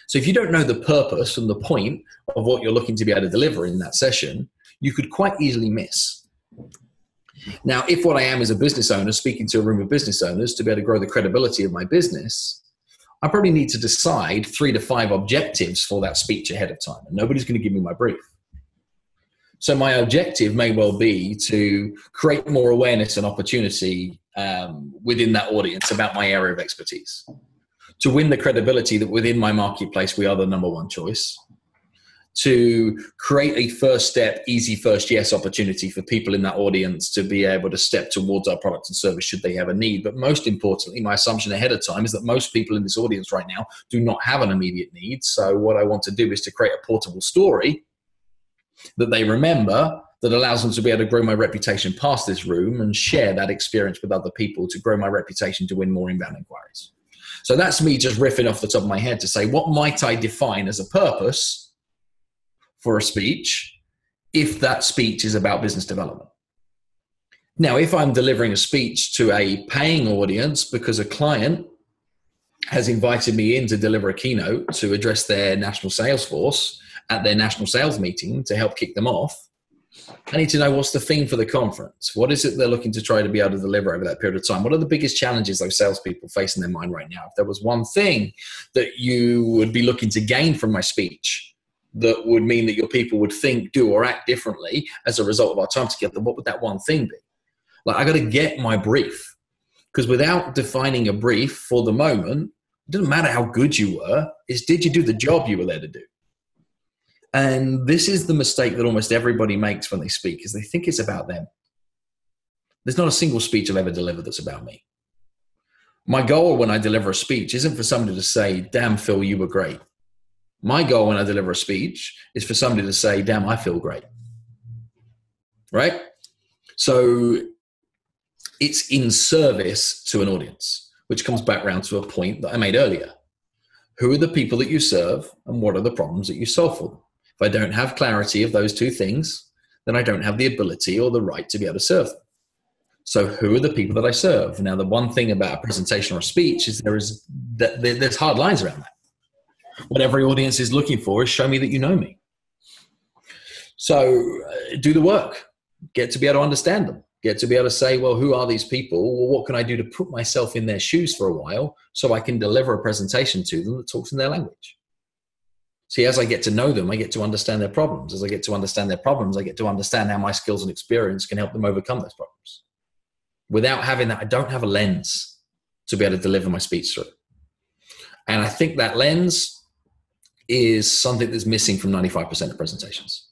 So if you don't know the purpose and the point of what you're looking to be able to deliver in that session, you could quite easily miss. Now, if what I am is a business owner speaking to a room of business owners to be able to grow the credibility of my business, I probably need to decide 3 to 5 objectives for that speech ahead of time. And nobody's going to give me my brief. So my objective may well be to create more awareness and opportunity within that audience about my area of expertise, to win the credibility that within my marketplace we are the number one choice, to create a first step, easy first yes opportunity for people in that audience to be able to step towards our product and service should they have a need. But most importantly, my assumption ahead of time is that most people in this audience right now do not have an immediate need. So what I want to do is to create a portable story that they remember, that allows them to be able to grow my reputation past this room and share that experience with other people to grow my reputation to win more inbound inquiries. So that's me just riffing off the top of my head to say, what might I define as a purpose for a speech if that speech is about business development? Now, if I'm delivering a speech to a paying audience because a client has invited me in to deliver a keynote to address their national sales force at their national sales meeting to help kick them off, I need to know what's the theme for the conference. What is it they're looking to try to be able to deliver over that period of time? What are the biggest challenges those salespeople face in their mind right now? If there was one thing that you would be looking to gain from my speech that would mean that your people would think, do, or act differently as a result of our time together, what would that one thing be? Like, I got to get my brief, because without defining a brief for the moment, it doesn't matter how good you were, it's did you do the job you were there to do? And this is the mistake that almost everybody makes when they speak, is they think it's about them. There's not a single speech I've ever delivered that's about me. My goal when I deliver a speech isn't for somebody to say, damn, Phil, you were great. My goal when I deliver a speech is for somebody to say, damn, I feel great. Right? So it's in service to an audience, which comes back around to a point that I made earlier. Who are the people that you serve, and what are the problems that you solve for them? If I don't have clarity of those two things, then I don't have the ability or the right to be able to serve them. So who are the people that I serve? Now, the one thing about a presentation or a speech is there's hard lines around that. What every audience is looking for is show me that you know me. So do the work. Get to be able to understand them. Get to be able to say, well, who are these people? Well, what can I do to put myself in their shoes for a while so I can deliver a presentation to them that talks in their language? See, as I get to know them, I get to understand their problems. As I get to understand their problems, I get to understand how my skills and experience can help them overcome those problems. Without having that, I don't have a lens to be able to deliver my speech through. And I think that lens is something that's missing from 95% of presentations.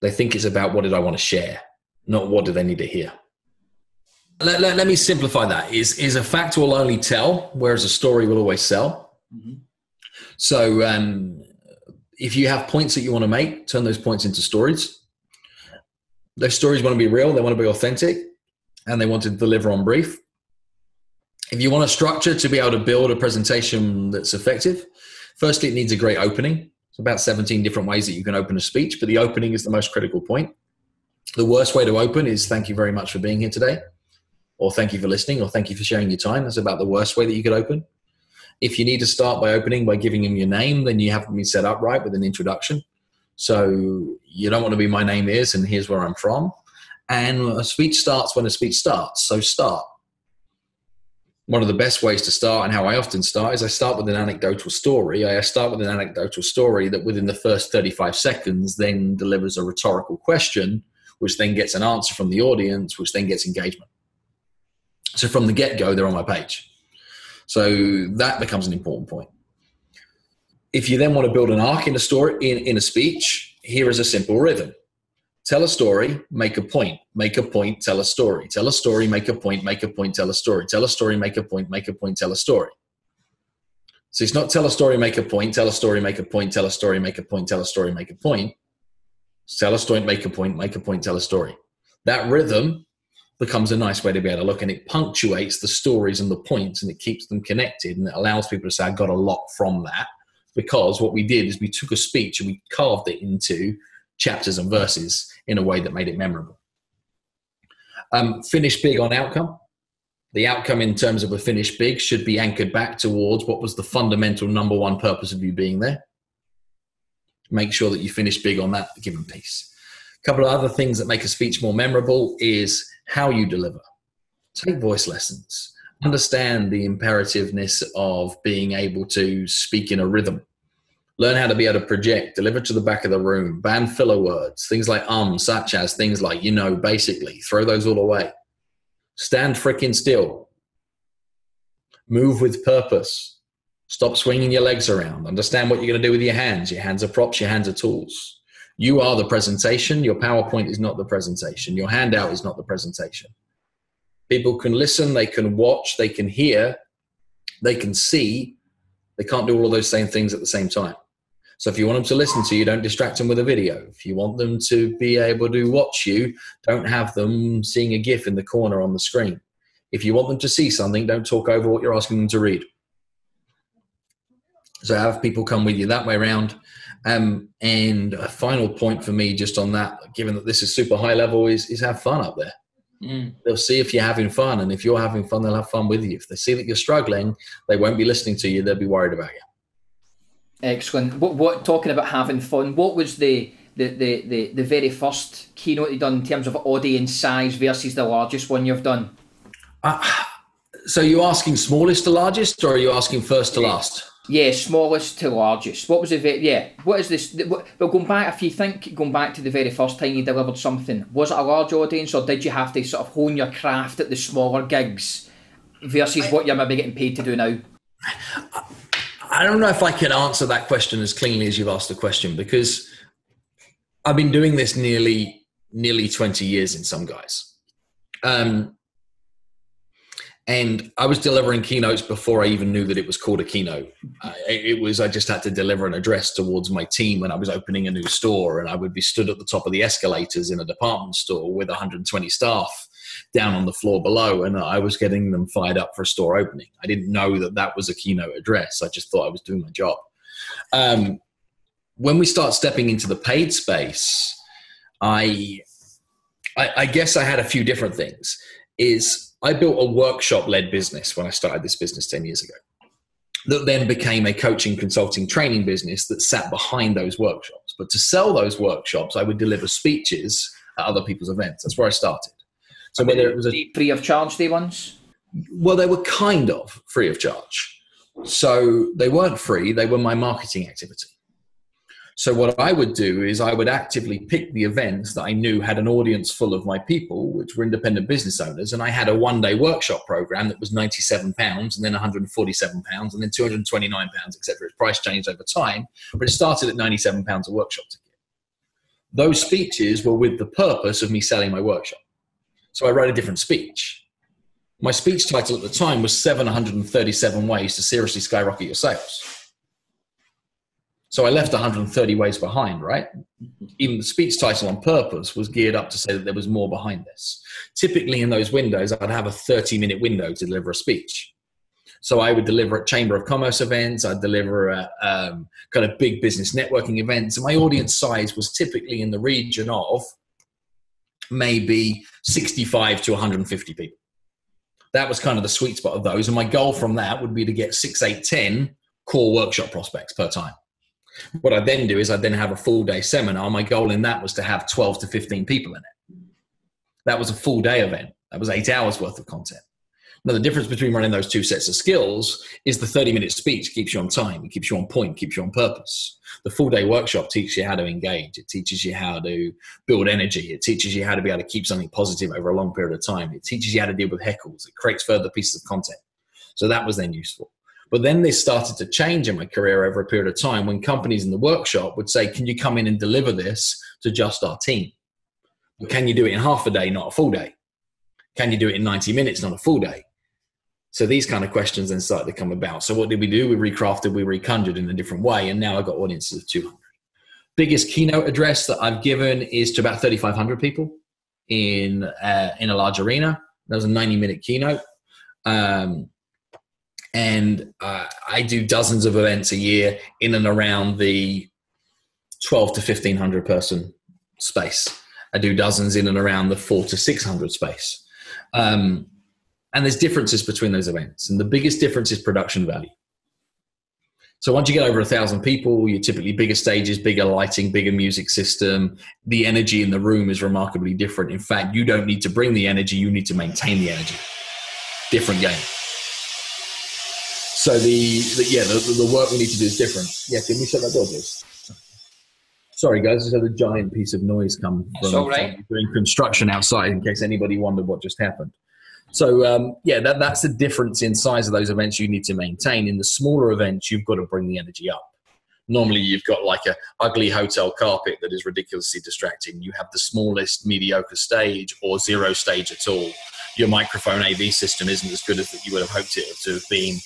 They think it's about what did I want to share, not what do they need to hear. Let me simplify that. Is a fact will only tell, whereas a story will always sell. Mm-hmm. So if you have points that you want to make, turn those points into stories. Those stories want to be real, they want to be authentic, and they want to deliver on brief. If you want a structure to be able to build a presentation that's effective, firstly, it needs a great opening. It's about 17 different ways that you can open a speech, but the opening is the most critical point. The worst way to open is thank you very much for being here today, or thank you for listening, or thank you for sharing your time. That's about the worst way that you could open. If you need to start by opening by giving them your name, then you have to be set up right with an introduction. So you don't want to be my name is and here's where I'm from. And a speech starts when a speech starts. So start. One of the best ways to start, and how I often start, is I start with an anecdotal story. I start with an anecdotal story that within the first 35 seconds then delivers a rhetorical question, which then gets an answer from the audience, which then gets engagement. So from the get-go, they're on my page. So that becomes an important point. If you then want to build an arc in a story, in a speech, here is a simple rhythm. Tell a story, make a point, tell a story. Tell a story, make a point, tell a story. Tell a story, make a point, tell a story. So it's not tell a story, make a point, tell a story, make a point, tell a story, make a point, tell a story, make a point. Tell a story, make a point, tell a story. That rhythm becomes a nice way to be able to look, and it punctuates the stories and the points, and it keeps them connected, and it allows people to say, I got a lot from that, because what we did is we took a speech and we carved it into chapters and verses in a way that made it memorable. Finish big on outcome. The outcome in terms of a finish big should be anchored back towards what was the fundamental number one purpose of you being there. Make sure that you finish big on that given piece. A couple of other things that make a speech more memorable is how you deliver. Take voice lessons. Understand the imperativeness of being able to speak in a rhythm. Learn how to be able to project, deliver to the back of the room, ban filler words, things like such as, things like, basically. Throw those all away. Stand frickin' still. Move with purpose. Stop swinging your legs around. Understand what you're going to do with your hands. Your hands are props, your hands are tools. You are the presentation. Your PowerPoint is not the presentation. Your handout is not the presentation. People can listen, they can watch, they can hear, they can see. They can't do all of those same things at the same time. So if you want them to listen to you, don't distract them with a video. If you want them to be able to watch you, don't have them seeing a GIF in the corner on the screen. If you want them to see something, don't talk over what you're asking them to read. So have people come with you that way around. And a final point for me just on that, given that this is super high level, is have fun up there. They'll see if you're having fun, and if you're having fun, they'll have fun with you. If they see that you're struggling, they won't be listening to you. They'll be worried about you. Excellent. What talking about having fun? What was the very first keynote you done in terms of audience size versus the largest one you've done? So you're asking smallest to largest, or are you asking first to last? Yeah, smallest to largest. What was the what is this? Well, going back to the very first time you delivered something, was it a large audience, or did you have to sort of hone your craft at the smaller gigs versus what you're maybe getting paid to do now? I don't know if I can answer that question as cleanly as you've asked the question, because I've been doing this nearly 20 years in some guys. And I was delivering keynotes before I even knew that it was called a keynote. I just had to deliver an address towards my team when I was opening a new store, and I would be stood at the top of the escalators in a department store with 120 staff down on the floor below, and I was getting them fired up for a store opening. I didn't know that that was a keynote address. I just thought I was doing my job. When we start stepping into the paid space, I guess I had a few different things. I built a workshop-led business when I started this business 10 years ago that then became a coaching, consulting, training business that sat behind those workshops. But to sell those workshops, I would deliver speeches at other people's events. That's where I started. So whether it was free of charge, day ones? Well, they were kind of free of charge. So they weren't free. They were my marketing activity. So what I would do is I would actively pick the events that I knew had an audience full of my people, which were independent business owners. And I had a one-day workshop program that was £97 and then £147 and then £229, etc. Its price changed over time, but it started at £97 a workshop ticket. Those speeches were with the purpose of me selling my workshop. So I wrote a different speech. My speech title at the time was 737 Ways to Seriously Skyrocket Your Sales. So I left 130 ways behind, right? Even the speech title on purpose was geared up to say that there was more behind this. Typically in those windows, I'd have a 30-minute window to deliver a speech. So I would deliver at Chamber of Commerce events. I'd deliver at kind of big business networking events. And my audience size was typically in the region of maybe 65 to 150 people. That was kind of the sweet spot of those. And my goal from that would be to get 6, 8, 10 core workshop prospects per time. What I then do is I then have a full day seminar. My goal in that was to have 12 to 15 people in it. That was a full day event. That was 8 hours worth of content. Now, the difference between running those two sets of skills is the 30-minute speech keeps you on time. It keeps you on point, keeps you on purpose. The full day workshop teaches you how to engage. It teaches you how to build energy. It teaches you how to be able to keep something positive over a long period of time. It teaches you how to deal with heckles. It creates further pieces of content. So that was then useful. But then this started to change in my career over a period of time when companies in the workshop would say, can you come in and deliver this to just our team? But can you do it in half a day, not a full day? Can you do it in 90 minutes, not a full day? So these kind of questions then started to come about. So what did we do? We recrafted, we reconjured in a different way. And now I've got audiences of 200. Biggest keynote address that I've given is to about 3,500 people in a large arena. That was a 90-minute keynote. And I do dozens of events a year in and around the 12 to 1,500 person space. I do dozens in and around the 400 to 600 space. And there's differences between those events. And the biggest difference is production value. So once you get over 1,000 people, you're typically bigger stages, bigger lighting, bigger music system. The energy in the room is remarkably different. In fact, you don't need to bring the energy. You need to maintain the energy. Different game. So the work we need to do is different. Yeah, can we shut that door, please? Sorry, guys, just had a giant piece of noise come from doing construction outside in case anybody wondered what just happened. So, that's the difference in size of those events you need to maintain. In the smaller events, you've got to bring the energy up. Normally, you've got like a ugly hotel carpet that is ridiculously distracting. You have the smallest mediocre stage or zero stage at all. Your microphone AV system isn't as good as you would have hoped it to have been.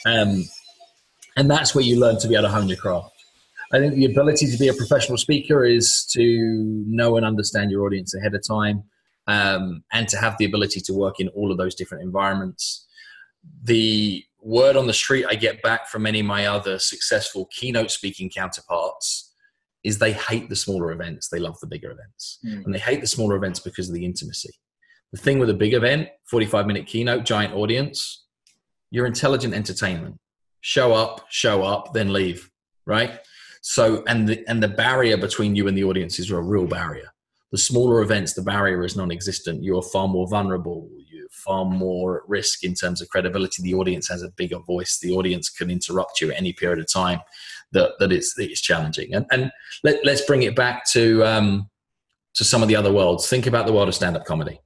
And that's where you learn to be able to hone your craft. I think the ability to be a professional speaker is to know and understand your audience ahead of time, and to have the ability to work in all of those different environments. The word on the street I get back from many of my other successful keynote speaking counterparts is they hate the smaller events. They love the bigger events. And they hate the smaller events because of the intimacy. The thing with a big event, 45-minute keynote, giant audience, you're intelligent entertainment. Show up, then leave, right? So, and the barrier between you and the audience is a real barrier. The smaller events, the barrier is non-existent. You're far more vulnerable. You're far more at risk in terms of credibility. The audience has a bigger voice. The audience can interrupt you at any period of time that it's challenging. And let's bring it back to some of the other worlds. Think about the world of stand-up comedy.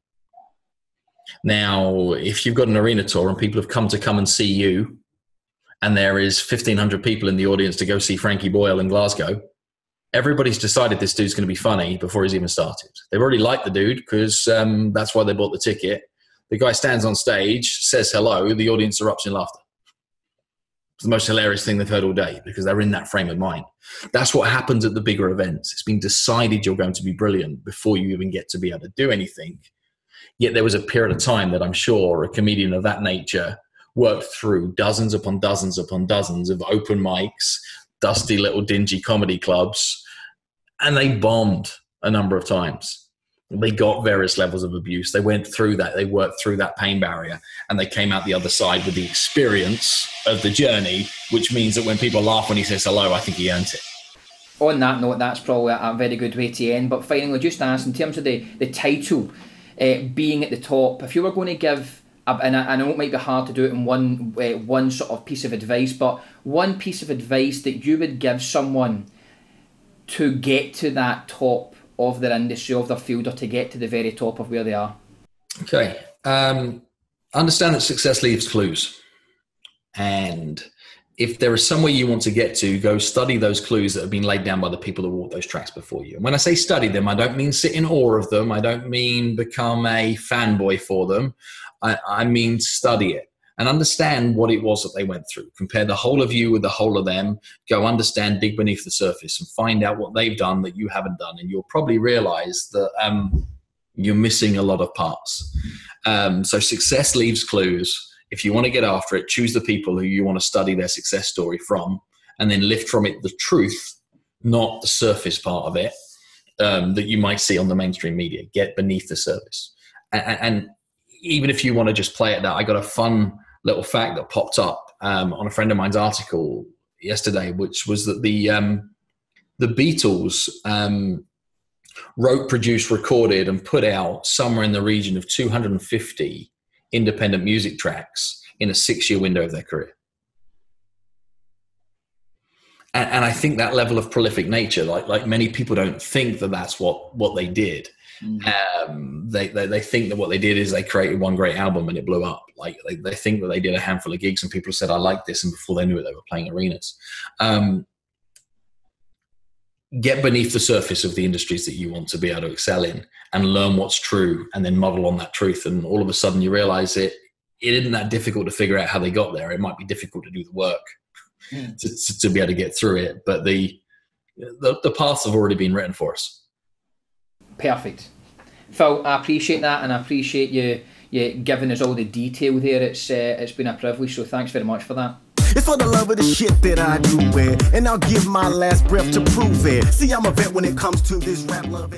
Now, if you've got an arena tour and people have come and see you, and there is 1,500 people in the audience to go see Frankie Boyle in Glasgow, everybody's decided this dude's going to be funny before he's even started. They've already liked the dude because that's why they bought the ticket. The guy stands on stage, says hello, the audience erupts in laughter. It's the most hilarious thing they've heard all day because they're in that frame of mind. That's what happens at the bigger events. It's been decided you're going to be brilliant before you even get to be able to do anything. Yet there was a period of time that I'm sure a comedian of that nature worked through dozens upon dozens upon dozens of open mics, dusty little dingy comedy clubs, and they bombed a number of times. They got various levels of abuse. They went through that. They worked through that pain barrier, and they came out the other side with the experience of the journey, which means that when people laugh when he says hello, I think he earned it. On that note, that's probably a very good way to end. But finally, just ask, in terms of the title, being at the top, if you were going to give, and I know it might be hard to do it in one sort of piece of advice, but one piece of advice that you would give someone to get to that top of their industry, of their field, or to get to the very top of where they are? Okay. Understand that success leaves clues. And if there is somewhere you want to get to, go study those clues that have been laid down by the people that walked those tracks before you. And when I say study them, I don't mean sit in awe of them. I don't mean become a fanboy for them. I mean study it and understand what it was that they went through. Compare the whole of you with the whole of them. Go understand, dig beneath the surface and find out what they've done that you haven't done. And you'll probably realize that you're missing a lot of parts. So success leaves clues. If you want to get after it, choose the people who you want to study their success story from, and then lift from it the truth, not the surface part of it that you might see on the mainstream media. Get beneath the surface. And even if you want to just play at that, I got a fun little fact that popped up on a friend of mine's article yesterday, which was that the Beatles wrote, produced, recorded, and put out somewhere in the region of 250 independent music tracks in a 6-year window of their career. And I think that level of prolific nature, like many people don't think that that's what they did. They think that what they did is they created one great album and it blew up. Like they think that they did a handful of gigs and people said, I like this. And before they knew it, they were playing arenas. Get beneath the surface of the industries that you want to be able to excel in and learn what's true and then model on that truth. And all of a sudden you realize it isn't that difficult to figure out how they got there. It might be difficult to do the work to be able to get through it. But the paths have already been written for us. Perfect. Phil, I appreciate that, and I appreciate you giving us all the detail there. It's been a privilege, so thanks very much for that. It's for the love of the shit that I do it, and I'll give my last breath to prove it. See, I'm a vet when it comes to this rap love.